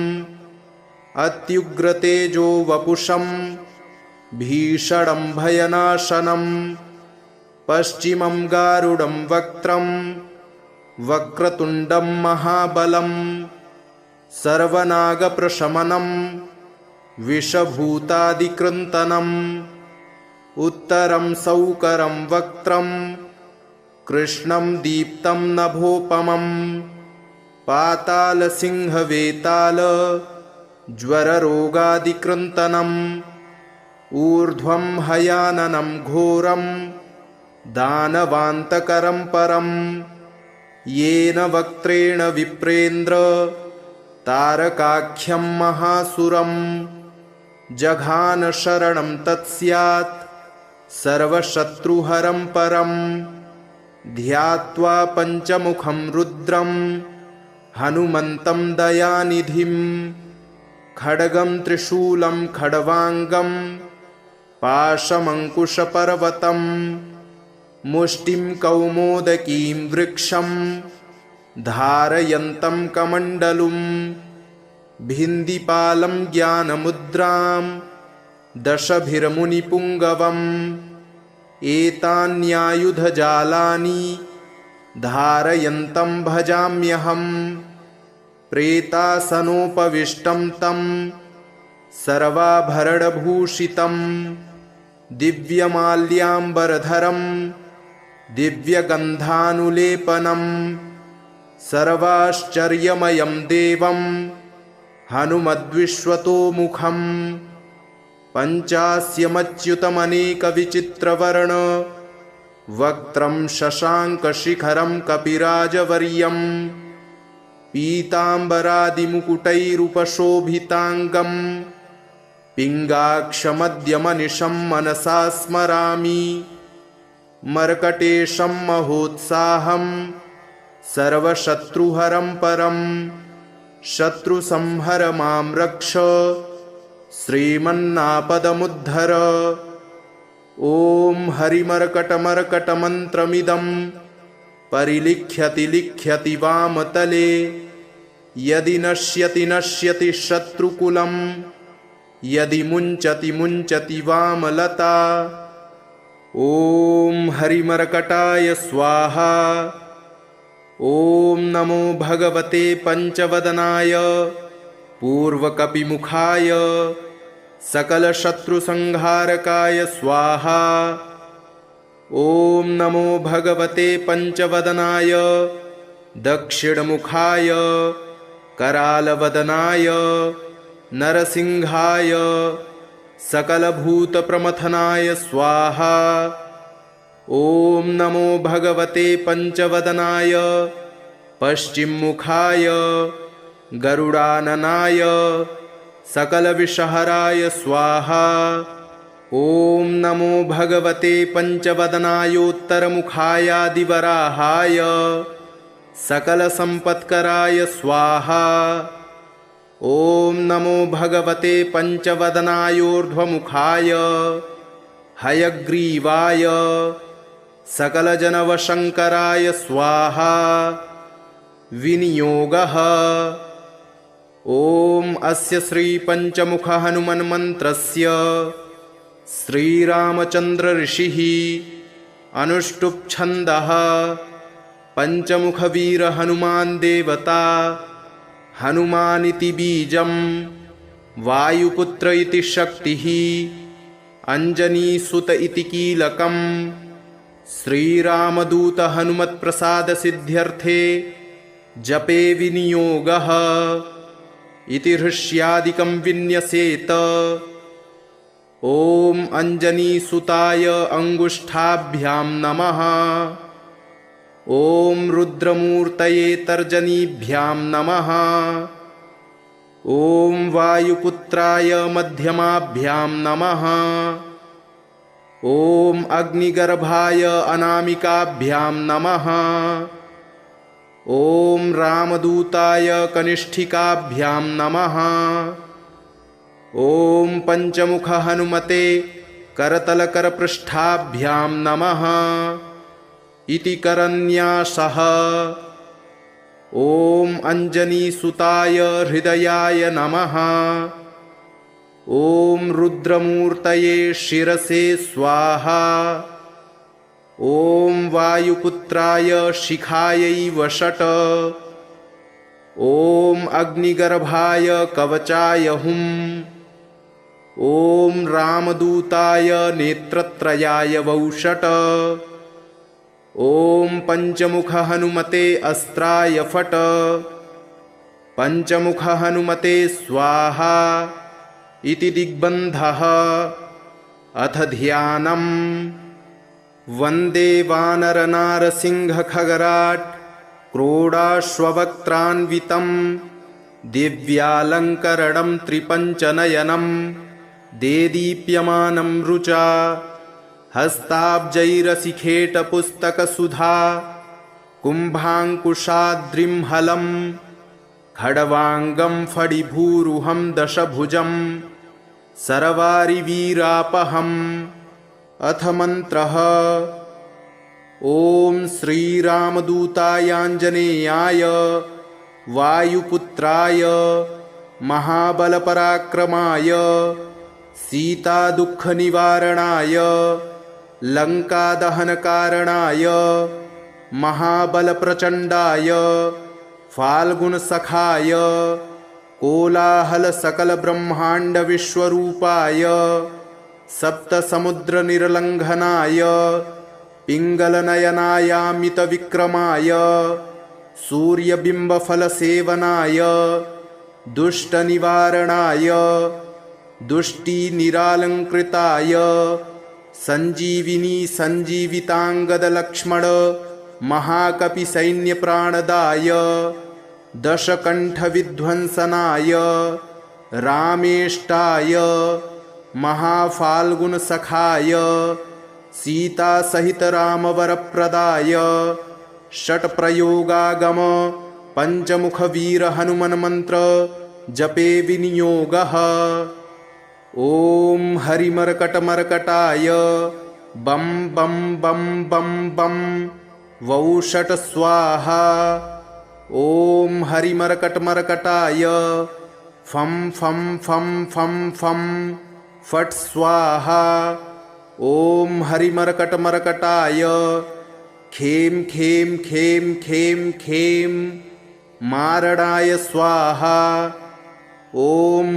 अत्युग्रतेजो वपुषं भीषणं भयनाशनं पश्चिमं गारुडं वक्त्रं वक्रतुण्डं महाबलं सर्वनागप्रशमनं विषभूतादिकृन्तनं उत्तरं सौकरं वक्त्रं कृष्णं दीप्तं नभोपमं पातालसिंहवेताल ज्वररोगादिकृन्तनम् ऊर्ध्वं हयाननं घोरं दानवान्तकरं परं येन वक्त्रेण विप्रेन्द्र तारकाख्यं महासुरं जघान शरणं तत्स्यात् सर्वशत्रुहरं परं ध्यात्वा पञ्चमुखं रुद्रं हनुमन्तं दयानिधिं खड्गं त्रिशूलं खड्वाङ्गं पाशमङ्कुशपर्वतं मुष्टिं कौमोदकीं वृक्षं धारयन्तं कमण्डलुं भिन्दिपालं ज्ञानमुद्रां दशभिर्मुनिपुङ्गवम् एतान्यायुधजालानि धारयन्तं भजाम्यहं प्रेतासनोपविष्टं तं सर्वाभरणभूषितं दिव्यमाल्याम्बरधरं दिव्यगन्धानुलेपनं सर्वाश्चर्यमयं देवं हनुमद्विश्वतोमुखं पञ्चास्यमच्युतमनेकविचित्रवर्ण वक्त्रं शशाङ्कशिखरं कपिराजवर्यं पीताम्बरादिमुकुटैरुपशोभिताङ्गं पिङ्गाक्षमद्यमनिशं मनसा स्मरामि मर्कटेशं महोत्साहं सर्वशत्रुहरं परं शत्रुसंहर मां रक्ष श्रीमन्नापदमुद्धर। ॐ हरिमर्कटमर्कटमन्त्रमिदं परिलिख्यति लिख्यति वामतले यदि नश्यति नश्यति शत्रुकुलं यदि मुञ्चति मुञ्चति वामलता। ॐ हरिमर्कटाय स्वाहा। ॐ नमो भगवते पंचवदनाय पूर्वकपिमुखाय सकलशत्रुसंहारकाय स्वाहा। ॐ नमो भगवते पंचवदनाय दक्षिणमुखाय करालवदनाय नरसिंहाय सकलभूतप्रमथनाय स्वाहा। ॐ नमो भगवते पंचवदनाय पश्चिममुखाय गरुडाननाय सकलविषहराय स्वाहा। ॐ नमो भगवते पंचवदनायोत्तरमुखायादिवराहाय सकलसम्पत्कराय स्वाहा। ॐ नमो भगवते पंचवदनायोर्ध्वमुखाय हयग्रीवाय सकलजनवशङ्कराय स्वाहा। विनियोगः। ॐ अस्य श्रीपञ्चमुख हनुमन्मन्त्रस्य श्रीरामचन्द्र ऋषिः अनुष्टुप् छन्दः पञ्चमुखवीर हनुमान् देवता हनुमानिति बीजं वायुपुत्र इति शक्तिः अंजनीसुत इति कीलकम् श्रीरामदूत हनुमत्प्रसाद सिद्ध्यर्थे जपे विनियोगः इति हृष्यादिकं विन्यसेत। ॐ अंजनीसुताय अंगुष्ठाभ्यां नमः। ॐ रुद्रमूर्तये तर्जनीभ्यां नमः। ॐ वायुपुत्राय मध्यमाभ्यां नमः। ॐ अग्निगर्भाय अनामिकाभ्यां नमः। ॐ रामदूताय कनिष्ठिकाभ्यां नमः। ॐ पंचमुख हनुमते करतलकरपृष्ठाभ्यां नमः इति करन्यासः। ॐ अंजनीसुताय हृदयाय नमः। ॐ रुद्रमूर्तये शिरसे स्वाहा। ॐ वायुपुत्राय शिखायै वषट्। ॐ अग्निगर्भाय कवचाय हुम्। ॐ रामदूताय नेत्रत्रयाय वौषट्। ॐ पंचमुख हनुमते अस्त्राय फट्। पंचमुख हनुमते स्वाहा इति दिग्बन्धः। अथ ध्यानम्। वन्दे वानरनारसिंहखगराट् क्रोडाश्ववक्त्रान्वितं दिव्यालङ्करणं त्रिपञ्चनयनं देदीप्यमानं रुचा हस्ताब्जैरसिखेटपुस्तकसुधा कुम्भाङ्कुशाद्रिं खड्वाङ्गं फणिभूरुहं दशभुजं सरवारिवीरापहम्। अथ मन्त्रः। ॐ श्रीरामदूतायाञ्जनेयाय वायुपुत्राय महाबलपराक्रमाय सीतादुःखनिवारणाय लङ्कादहनकारणाय महाबलप्रचण्डाय फाल्गुनसखाय कोलाहलसकलब्रह्माण्डविश्वरूपाय सप्तसमुद्रनिर्लङ्घनाय पिङ्गलनयनायामितविक्रमाय सूर्यबिम्बफलसेवनाय दुष्टनिवारणाय दुष्टिनिरालङ्कृताय सञ्जीविनी सञ्जीविताङ्गदलक्ष्मण महाकपिसैन्यप्राणदाय दशकण्ठविध्वंसनाय रामेष्टाय महाफाल्गुनसखाय सीतासहितरामवरप्रदाय षट्प्रयोगागम पञ्चमुखवीरहनुमन्मन्त्र जपे विनियोगः। ॐ हरिमर्कटमर्कटाय बं बं बं बं बं वौषट स्वाहा। ॐ हरिमर्कटमर्कटाय फं फं फं फं फं फट् स्वाहा। ॐ हरिमर्कटमर्कटाय खें खें खें खें खें मारणाय स्वाहा। ॐ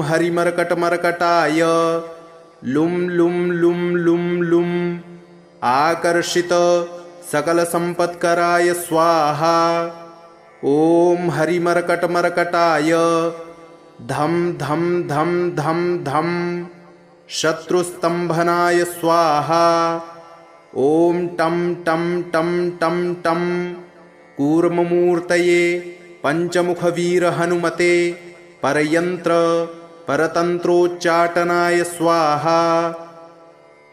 हरिमर्कटमर्कटाय लुं लुं लुं लुं लुं आकर्षित सकलसम्पत्कराय स्वाहा। ॐ हरिमर्कटमर्कटाय धं धं धं धं धं शत्रुस्तम्भनाय स्वाहा। ॐ टं टं टं टं टं कूर्ममूर्तये पञ्चमुखवीरहनुमते परयन्त्र परतन्त्रोच्चाटनाय स्वाहा।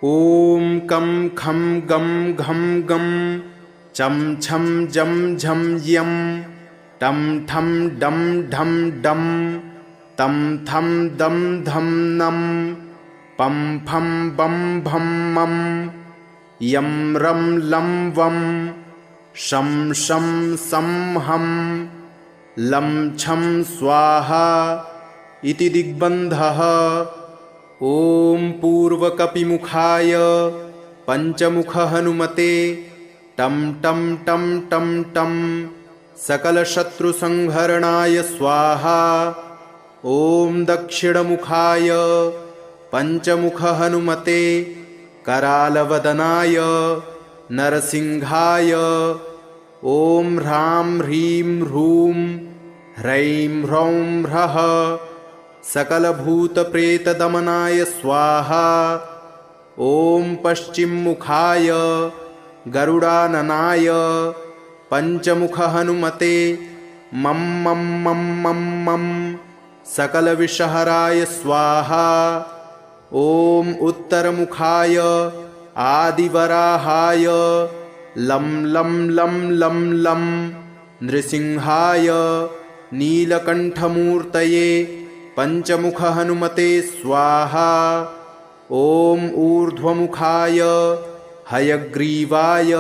ॐ कं खं गं घं गं चं छं जं झं यं टं ठं डं ढं डं तं थं दं धं नं पं फं बं भं मं यं रं लं वं शं शं सं हं लं छं स्वाहा इति दिग्बन्धः। ॐ पूर्वकपिमुखाय पञ्चमुखहनुमते टं टं टं टं टं सकलशत्रुसंहरणाय स्वाहा। ॐ दक्षिणमुखाय पञ्चमुखहनुमते करालवदनाय नरसिंहाय ॐ ह्रां ह्रीं ह्रूं ह्रैं ह्रौं ह्रः सकलभूतप्रेतदमनाय स्वाहा। ॐ पश्चिममुखाय गरुडाननाय पञ्चमुखहनुमते मं मं मं मं मं सकलविषहराय स्वाहा। ॐ उत्तरमुखाय आदिवराहाय लं लं लं लं लं नृसिंहाय नीलकण्ठमूर्तये पञ्चमुखहनुमते स्वाहा। ॐ ऊर्ध्वमुखाय हयग्रीवाय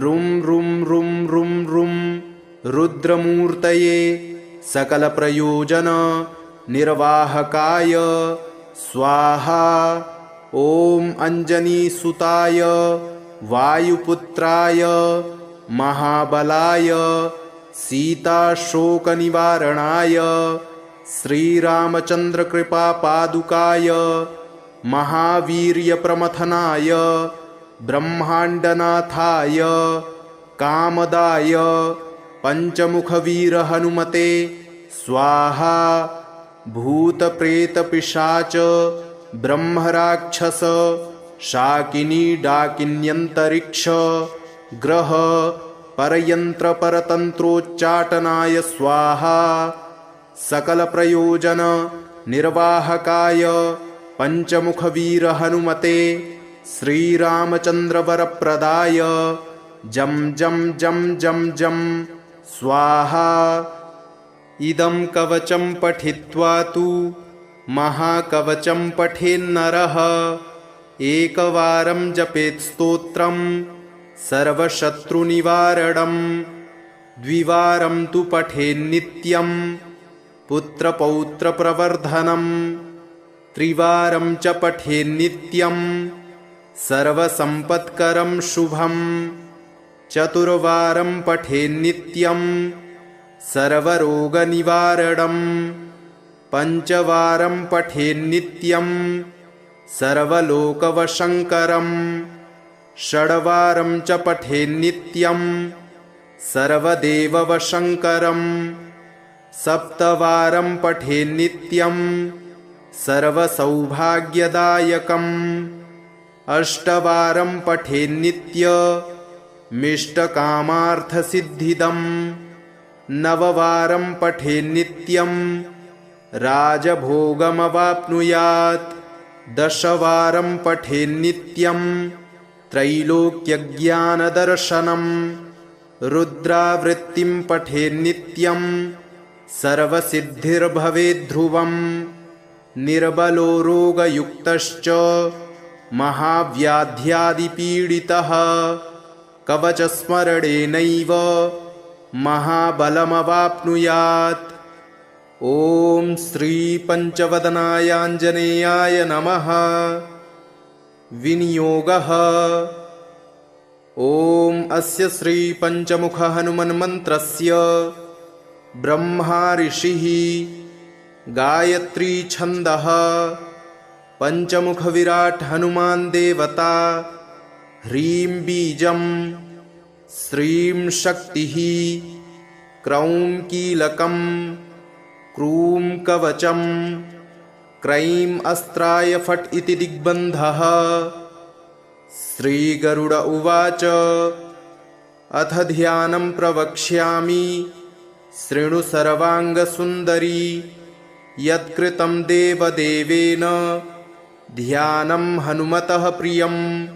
रुं रुं रुं रुं रुं रुद्रमूर्तये सकलप्रयोजन निर्वाहकाय स्वाहा। ॐ अञ्जनीसुताय वायुपुत्राय महाबलाय सीताशोकनिवारणाय श्रीरामचन्द्रकृपापादुकाय महावीर्यप्रमथनाय ब्रह्माण्डनाथाय कामदाय पञ्चमुखवीरहनुमते स्वाहा। भूतप्रेतपिशाच ब्रह्मराक्षस शाकिनी डाकिन्यन्तरिक्ष ग्रह परयन्त्रपरतन्त्रोच्चाटनाय स्वाहा। सकलप्रयोजन निर्वाहकाय पञ्चमुखवीरहनुमते श्रीरामचन्द्रवरप्रदाय जं जं जं जं जं स्वाहा। इदं कवचं पठित्वा तु महाकवचं पठेन्नरः एकवारं जपेत् स्तोत्रं सर्वशत्रुनिवारणं द्विवारं तु पठेन्नित्यं पुत्रपौत्रप्रवर्धनं त्रिवारं च पठेन्नित्यं सर्वसम्पत्करं शुभं चतुर्वारं पठेन्नित्यं सर्वरोगनिवारणं पञ्चवारं पठेन्नित्यं सर्वलोकवशङ्करं षड्वारं च पठेन्नित्यं सर्वदेववशङ्करं सप्तवारं पठेन्नित्यं सर्वसौभाग्यदायकम्। अष्टवारं पठेन्नित्यमिष्टकामार्थसिद्धिदम्। नववारं पठेन्नित्यं राजभोगमवाप्नुयात्। दशवारं पठेन्नित्यं त्रैलोक्यज्ञानदर्शनम्। रुद्रावृत्तिं पठेन्नित्यं सर्वसिद्धिर्भवेद्ध्रुवम्। निर्बलो रोगयुक्तश्च महाव्याध्यादिपीडितः कवचस्मरणेनैव महाबलमवाप्नुयात्। ॐ श्रीपञ्चवदनायाञ्जनेयाय नमः। विनियोगः। ॐ अस्य श्रीपञ्चमुखहनुमन्मन्त्रस्य ब्रह्मा ऋषिः, गायत्री छन्दः, पञ्चमुखविराट् हनुमान् देवता, ह्रीं बीजं, श्रीं शक्तिः, क्रौं कीलकं, क्रूं कवचं, क्रैं अस्त्राय फट् इति दिग्बन्धः। श्रीगरुड उवाच अथ ध्यानं प्रवक्ष्यामि शृणु सर्वाङ्गसुन्दरी। यत्कृतं देवदेवेन ध्यानं हनुमतः प्रियं।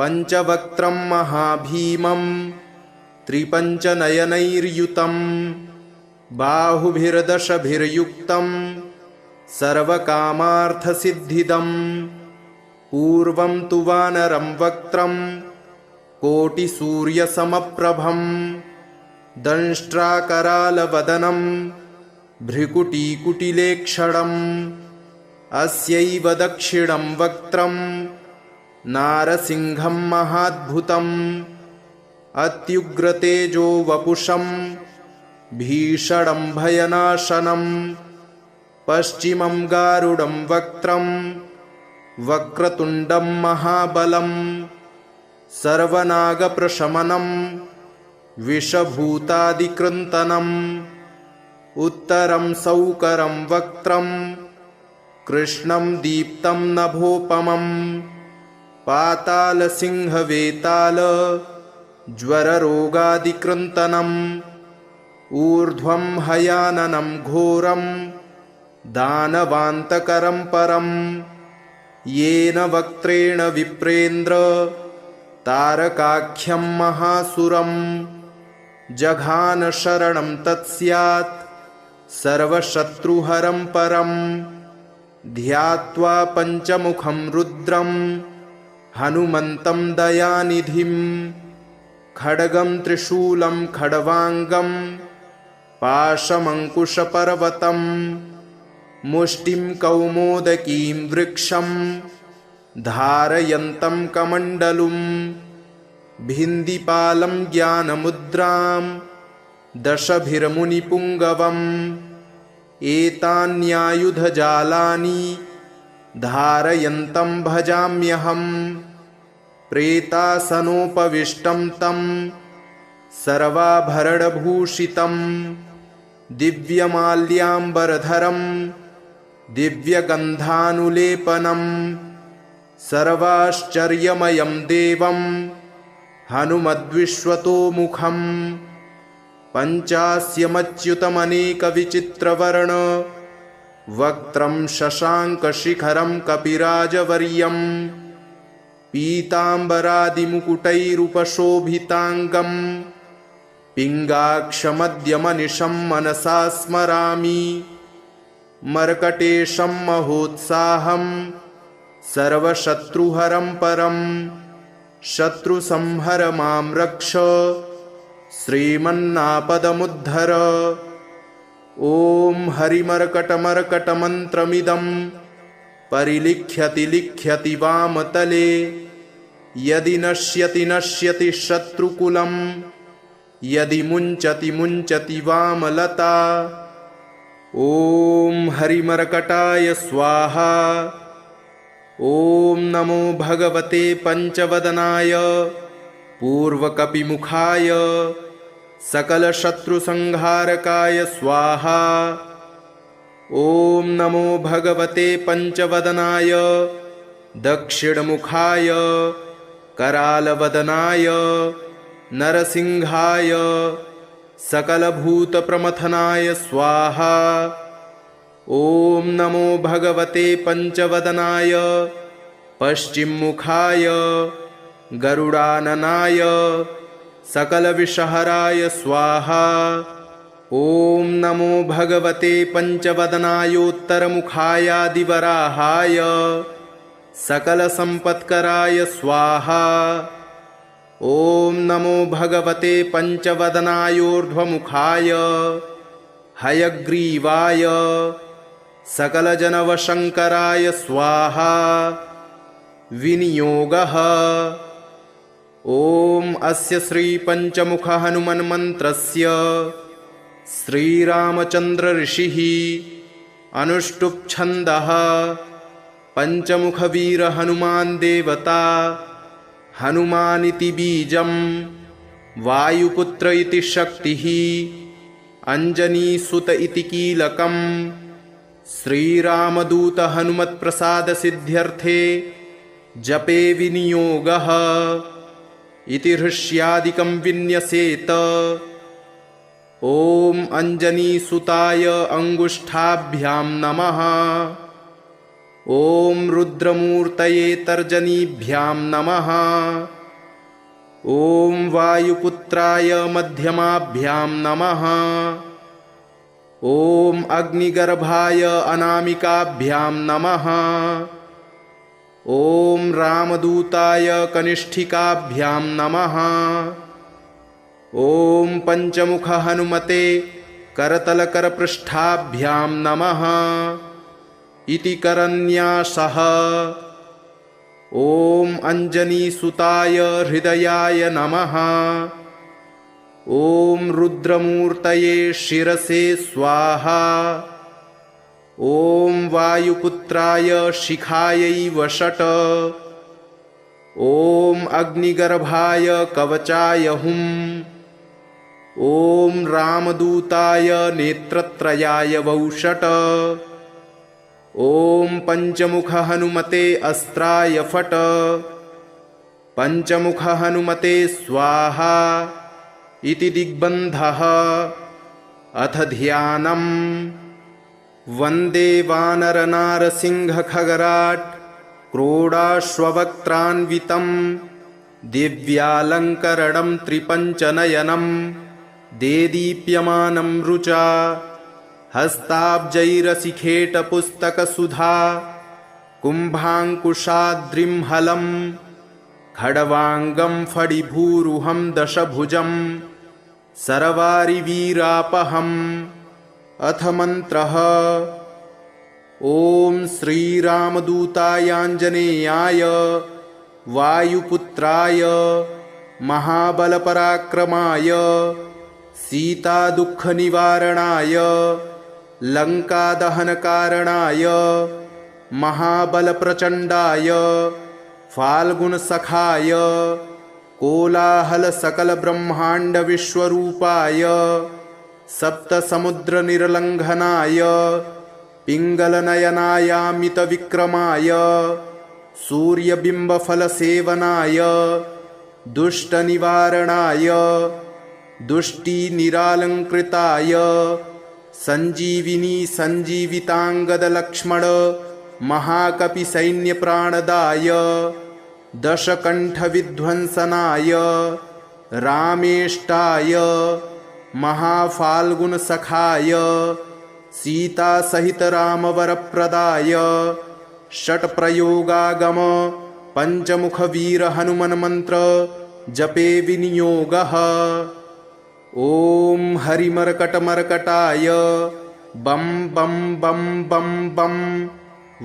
पञ्चवक्त्रं महाभीमं त्रिपञ्चनयनैर्युतं। बाहुभिर्दशभिर्युक्तं सर्वकामार्थसिद्धिदम्। पूर्वं तु वानरं वक्त्रं कोटिसूर्यसमप्रभं। दंष्ट्राकरालवदनं भ्रिकुटीकुटिलेक्षणम्। अस्यैव दक्षिणं वक्त्रं नारसिंहं महाद्भुतम्। अत्युग्रतेजो वपुषं भीषणं भयनाशनम्। पश्चिमं गारुडं वक्त्रं वक्रतुण्डं महाबलम्। सर्वनागप्रशमनं विषभूतादिकृन्तनम्। उत्तरं सौकरं वक्त्रं कृष्णं दीप्तं नभोपमम्। पातालसिंहवेताल ज्वररोगादिकृन्तनम्। ऊर्ध्वं हयाननं घोरं दानवान्तकरं परम्। येन वक्त्रेण विप्रेन्द्र तारकाख्यं महासुरम्। जघान शरणं तत्स्यात् सर्वशत्रुहरं परम्। ध्यात्वा पञ्चमुखं रुद्रं हनुमन्तं दयानिधिं। खड्गं त्रिशूलं खड्वाङ्गं पाशमङ्कुशपर्वतं। मुष्टिं कौमोदकीं वृक्षं धारयन्तं कमण्डलुम्। भिन्दिपालं ज्ञानमुद्रां दशभिर्मुनिपुङ्गवम्। एतान्यायुधजालानि धारयन्तं भजाम्यहम्। प्रेतासनोपविष्टं तं सर्वाभरणभूषितं। दिव्यमाल्याम्बरधरं दिव्यगन्धानुलेपनं। सर्वाश्चर्यमयं देवं हनुमद्विश्वतोमुखम्। पञ्चास्यमच्युतमनेकविचित्रवर्ण वक्त्रं शशाङ्कशिखरं कपिराजवर्यं। पीताम्बरादिमुकुटैरुपशोभिताङ्गं पिङ्गाक्षमद्यमनिशं मनसा स्मरामि। मर्कटेशं महोत्साहं सर्वशत्रुहरं परम्। शत्रुसंहर मां रक्ष श्रीमन्नापदमुद्धर। ॐ हरिमर्कटमर्कटमन्त्रमिदं परिलिख्यति लिख्यति वामतले। यदि नश्यति नश्यति शत्रुकुलं यदि मुञ्चति मुञ्चति वामलता। ॐ हरिमर्कटाय स्वाहा। ॐ नमो भगवते पञ्चवदनाय पूर्वकपिमुखाय सकलशत्रुसंहारकाय स्वाहा। ॐ नमो भगवते पंचवदनाय दक्षिणमुखाय करालवदनाय नरसिंहाय सकलभूतप्रमथनाय स्वाहा। ॐ नमो भगवते पंचवदनाय पश्चिममुखाय गरुडाननाय सकलविषहराय स्वाहा। ॐ नमो भगवते पंचवदनायोत्तरमुखायादिवराहाय सकलसम्पत्कराय स्वाहा। ॐ नमो भगवते पंचवदनायोर्ध्वमुखाय हयग्रीवाय सकलजनवशङ्कराय स्वाहा। विनियोगः। ॐ अस्य श्रीपञ्चमुखहनुमन्मन्त्रस्य श्रीरामचन्द्रऋषिः अनुष्टुप्छन्दः पञ्चमुखवीरहनुमान् देवता हनुमानिति बीजं वायुपुत्र इति शक्तिः अञ्जनीसुत इति कीलकं श्रीरामदूत हनुमत्प्रसादसिद्ध्यर्थे जपे विनियोगः इति हृष्यादिकं विन्यसेत। ॐ अञ्जनीसुताय अङ्गुष्ठाभ्यां नमः। ॐ रुद्रमूर्तये तर्जनीभ्यां नमः। ॐ वायुपुत्राय मध्यमाभ्यां नमः। ॐ अग्निगर्भाय अनामिकाभ्यां नमः। ॐ रामदूताय कनिष्ठिकाभ्यां नमः। ॐ पञ्चमुखहनुमते करतलकरपृष्ठाभ्यां नमः इति करन्यासः। ॐ अञ्जनीसुताय हृदयाय नमः। ॐ रुद्रमूर्तये शिरसे स्वाहा। ॐ वायुपुत्राय शिखायै वषट्। ॐ अग्निगर्भाय कवचाय हुम्। ॐ रामदूताय नेत्रत्रयाय वौषट्। ॐ पञ्चमुखहनुमते अस्त्राय फट्। पञ्चमुखहनुमते स्वाहा इति दिग्बन्धः। अथ ध्यानम्। वन्दे वानरनारसिंहखगराट् क्रोडाश्ववक्त्रान्वितं दिव्यालङ्करणं त्रिपञ्चनयनं देदीप्यमानं रुचा हस्ताब्जैरसिखेटपुस्तकसुधा कुम्भाङ्कुशाद्रिंहलं खड्वाङ्गं फडिभूरुहं दशभुजं सरवारिवीरापहम्। अथ मन्त्रः। ॐ श्रीरामदूतायाञ्जनेयाय वायुपुत्राय महाबलपराक्रमाय सीतादुःखनिवारणाय लङ्कादहनकारणाय महाबलप्रचण्डाय फाल्गुनसखाय कोलाहलसकलब्रह्माण्डविश्वरूपाय सप्तसमुद्रनिर्लङ्घनाय पिङ्गलनयनायामितविक्रमाय सूर्यबिम्बफलसेवनाय दुष्टनिवारणाय दुष्टिनिरालङ्कृताय सञ्जीविनी सञ्जीविताङ्गदलक्ष्मण महाकपिसैन्यप्राणदाय दशकण्ठविध्वंसनाय रामेष्टाय महाफाल्गुनसखाय सीतासहितरामवरप्रदाय षट्प्रयोगागम पञ्चमुखवीरहनुमन्मन्त्र जपे विनियोगः। ॐ हरिमर्कटमर्कटाय बं बं बं बं बं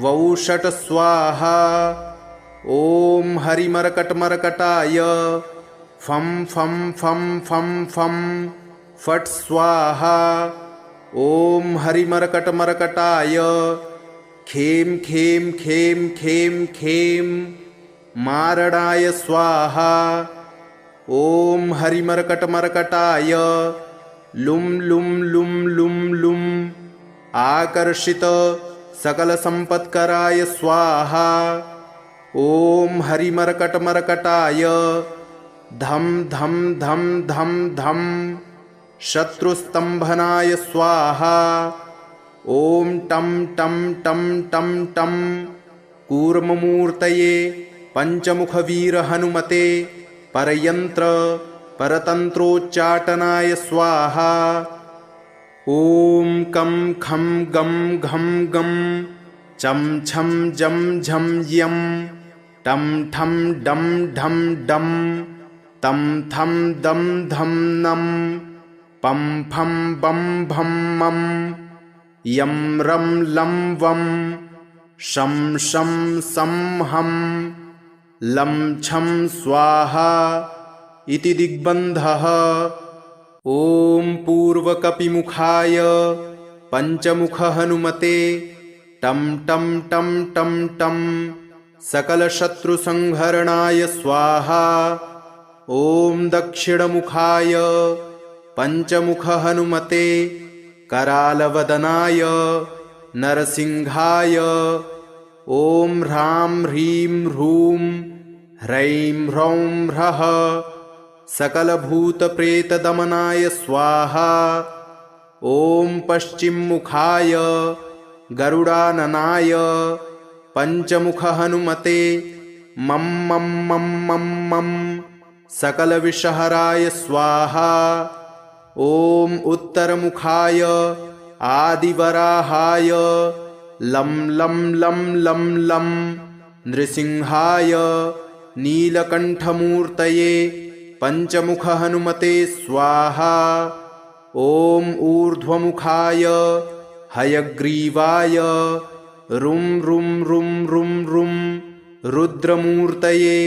वौषट् स्वाहा। ॐ हरिमर्कटमर्कटाय फं फं फं फं फं फट् स्वाहा। ॐ हरिमर्कटमर्कटाय खें खें खें खें खें मारणाय स्वाहा। ॐ हरिमर्कटमर्कटाय लुं लुं लुं लुं लुं आकर्षित सकलसम्पत्कराय स्वाहा। ॐ हरिमर्कटमर्कटाय धं धं धं धं धं शत्रुस्तम्भनाय स्वाहा। ॐ टं टं टं टं टं कूर्ममूर्तये पञ्चमुखवीरहनुमते परयन्त्र परतन्त्रोच्चाटनाय स्वाहा। ॐ कं खं गं घं गं चं छं जं झं यं टं ठं डं ढं डं तं थं दं धं नं पं फं बं भं मं यं रं लं वं शं शं सं हं लं छं स्वाहा इति दिग्बन्धः। ॐ पूर्वकपिमुखाय पञ्चमुखहनुमते टं टं टं टं टं सकलशत्रुसंहरणाय स्वाहा। ॐ दक्षिणमुखाय पञ्चमुखहनुमते करालवदनाय नरसिंहाय ॐ ह्रां ह्रीं ह्रूं ह्रैं ह्रौं ह्रः सकलभूतप्रेतदमनाय स्वाहा। ॐ पश्चिममुखाय गरुडाननाय पञ्चमुखहनुमते मं मं मं मं मं सकलविषहराय स्वाहा। ॐ उत्तरमुखाय आदिवराहाय लं लं लं लं लं नृसिंहाय नीलकण्ठमूर्तये पञ्चमुखहनुमते स्वाहा। ॐ ऊर्ध्वमुखाय हयग्रीवाय रुं रुं रुं रुं रुं रुद्रमूर्तये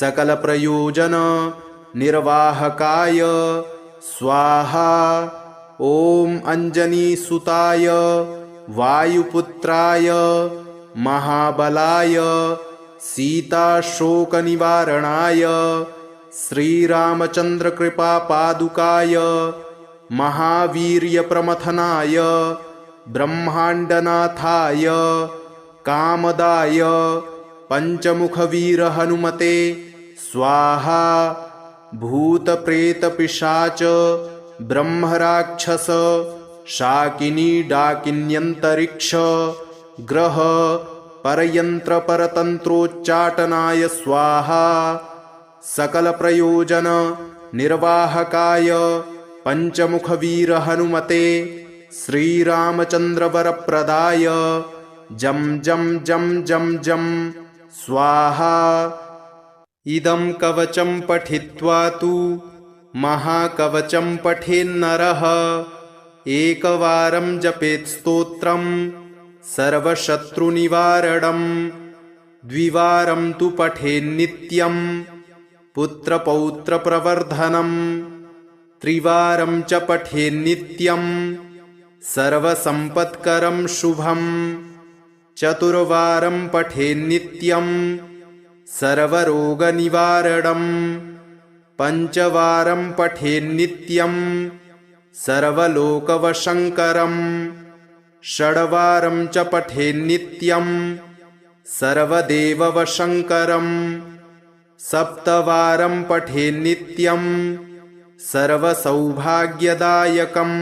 सकलप्रयोजन निर्वाहकाय स्वाहा। ॐ अञ्जनीसुताय वायुपुत्राय महाबलाय सीताशोकनिवारणाय श्रीरामचन्द्रकृपापादुकाय महावीर्यप्रमथनाय ब्रह्माण्डनाथाय कामदाय पञ्चमुखवीरहनुमते स्वाहा। भूतप्रेतपिशाच ब्रह्मराक्षस शाकिनी डाकिन्यन्तरिक्ष ग्रह परयन्त्र परतन्त्रोच्चाटनाय स्वाहा। सकलप्रयोजन निर्वाहकाय पञ्चमुखवीरहनुमते श्रीरामचन्द्रवरप्रदाय जं जं जं जं जं स्वाहा। इदं कवचं पठित्वा तु महाकवचं पठेन्नरः एकवारं जपेत् स्तोत्रं सर्वशत्रुनिवारणं द्विवारं तु पठेन्नित्यं पुत्रपौत्रप्रवर्धनं त्रिवारं च पठेन्नित्यं सर्वसम्पत्करं शुभं चतुर्वारं पठेन्नित्यं सर्वरोगनिवारणं पञ्चवारं पठेन्नित्यं सर्वलोकवशङ्करं षड्वारं च पठेन्नित्यं सर्वदेववशङ्करं सप्तवारं पठेन्नित्यं सर्वसौभाग्यदायकम्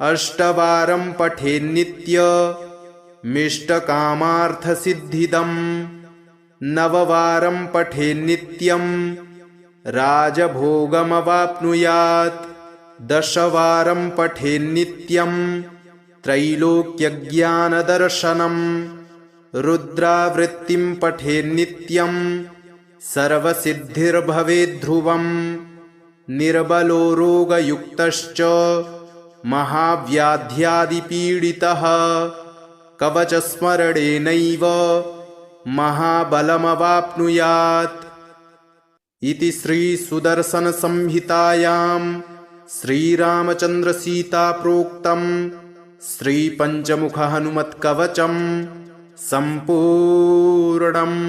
अष्टवारं पठेन्नित्यमिष्टकामार्थसिद्धिदम् नववारं पठेन्नित्यं राजभोगमवाप्नुयात् दशवारं पठेन्नित्यं त्रैलोक्यज्ञानदर्शनम् रुद्रावृत्तिं पठेन्नित्यं सर्वसिद्धिर्भवेद्ध्रुवम् निर्बलो रोगयुक्तश्च महाव्याध्यादिपीडितः कवचस्मरणेनैव महाबलमवाप्नुयात् इति श्रीसुदर्शनसंहितायां श्रीरामचन्द्रसीताप्रोक्तं श्रीपञ्चमुखहनुमत्कवचं सम्पूर्णम्।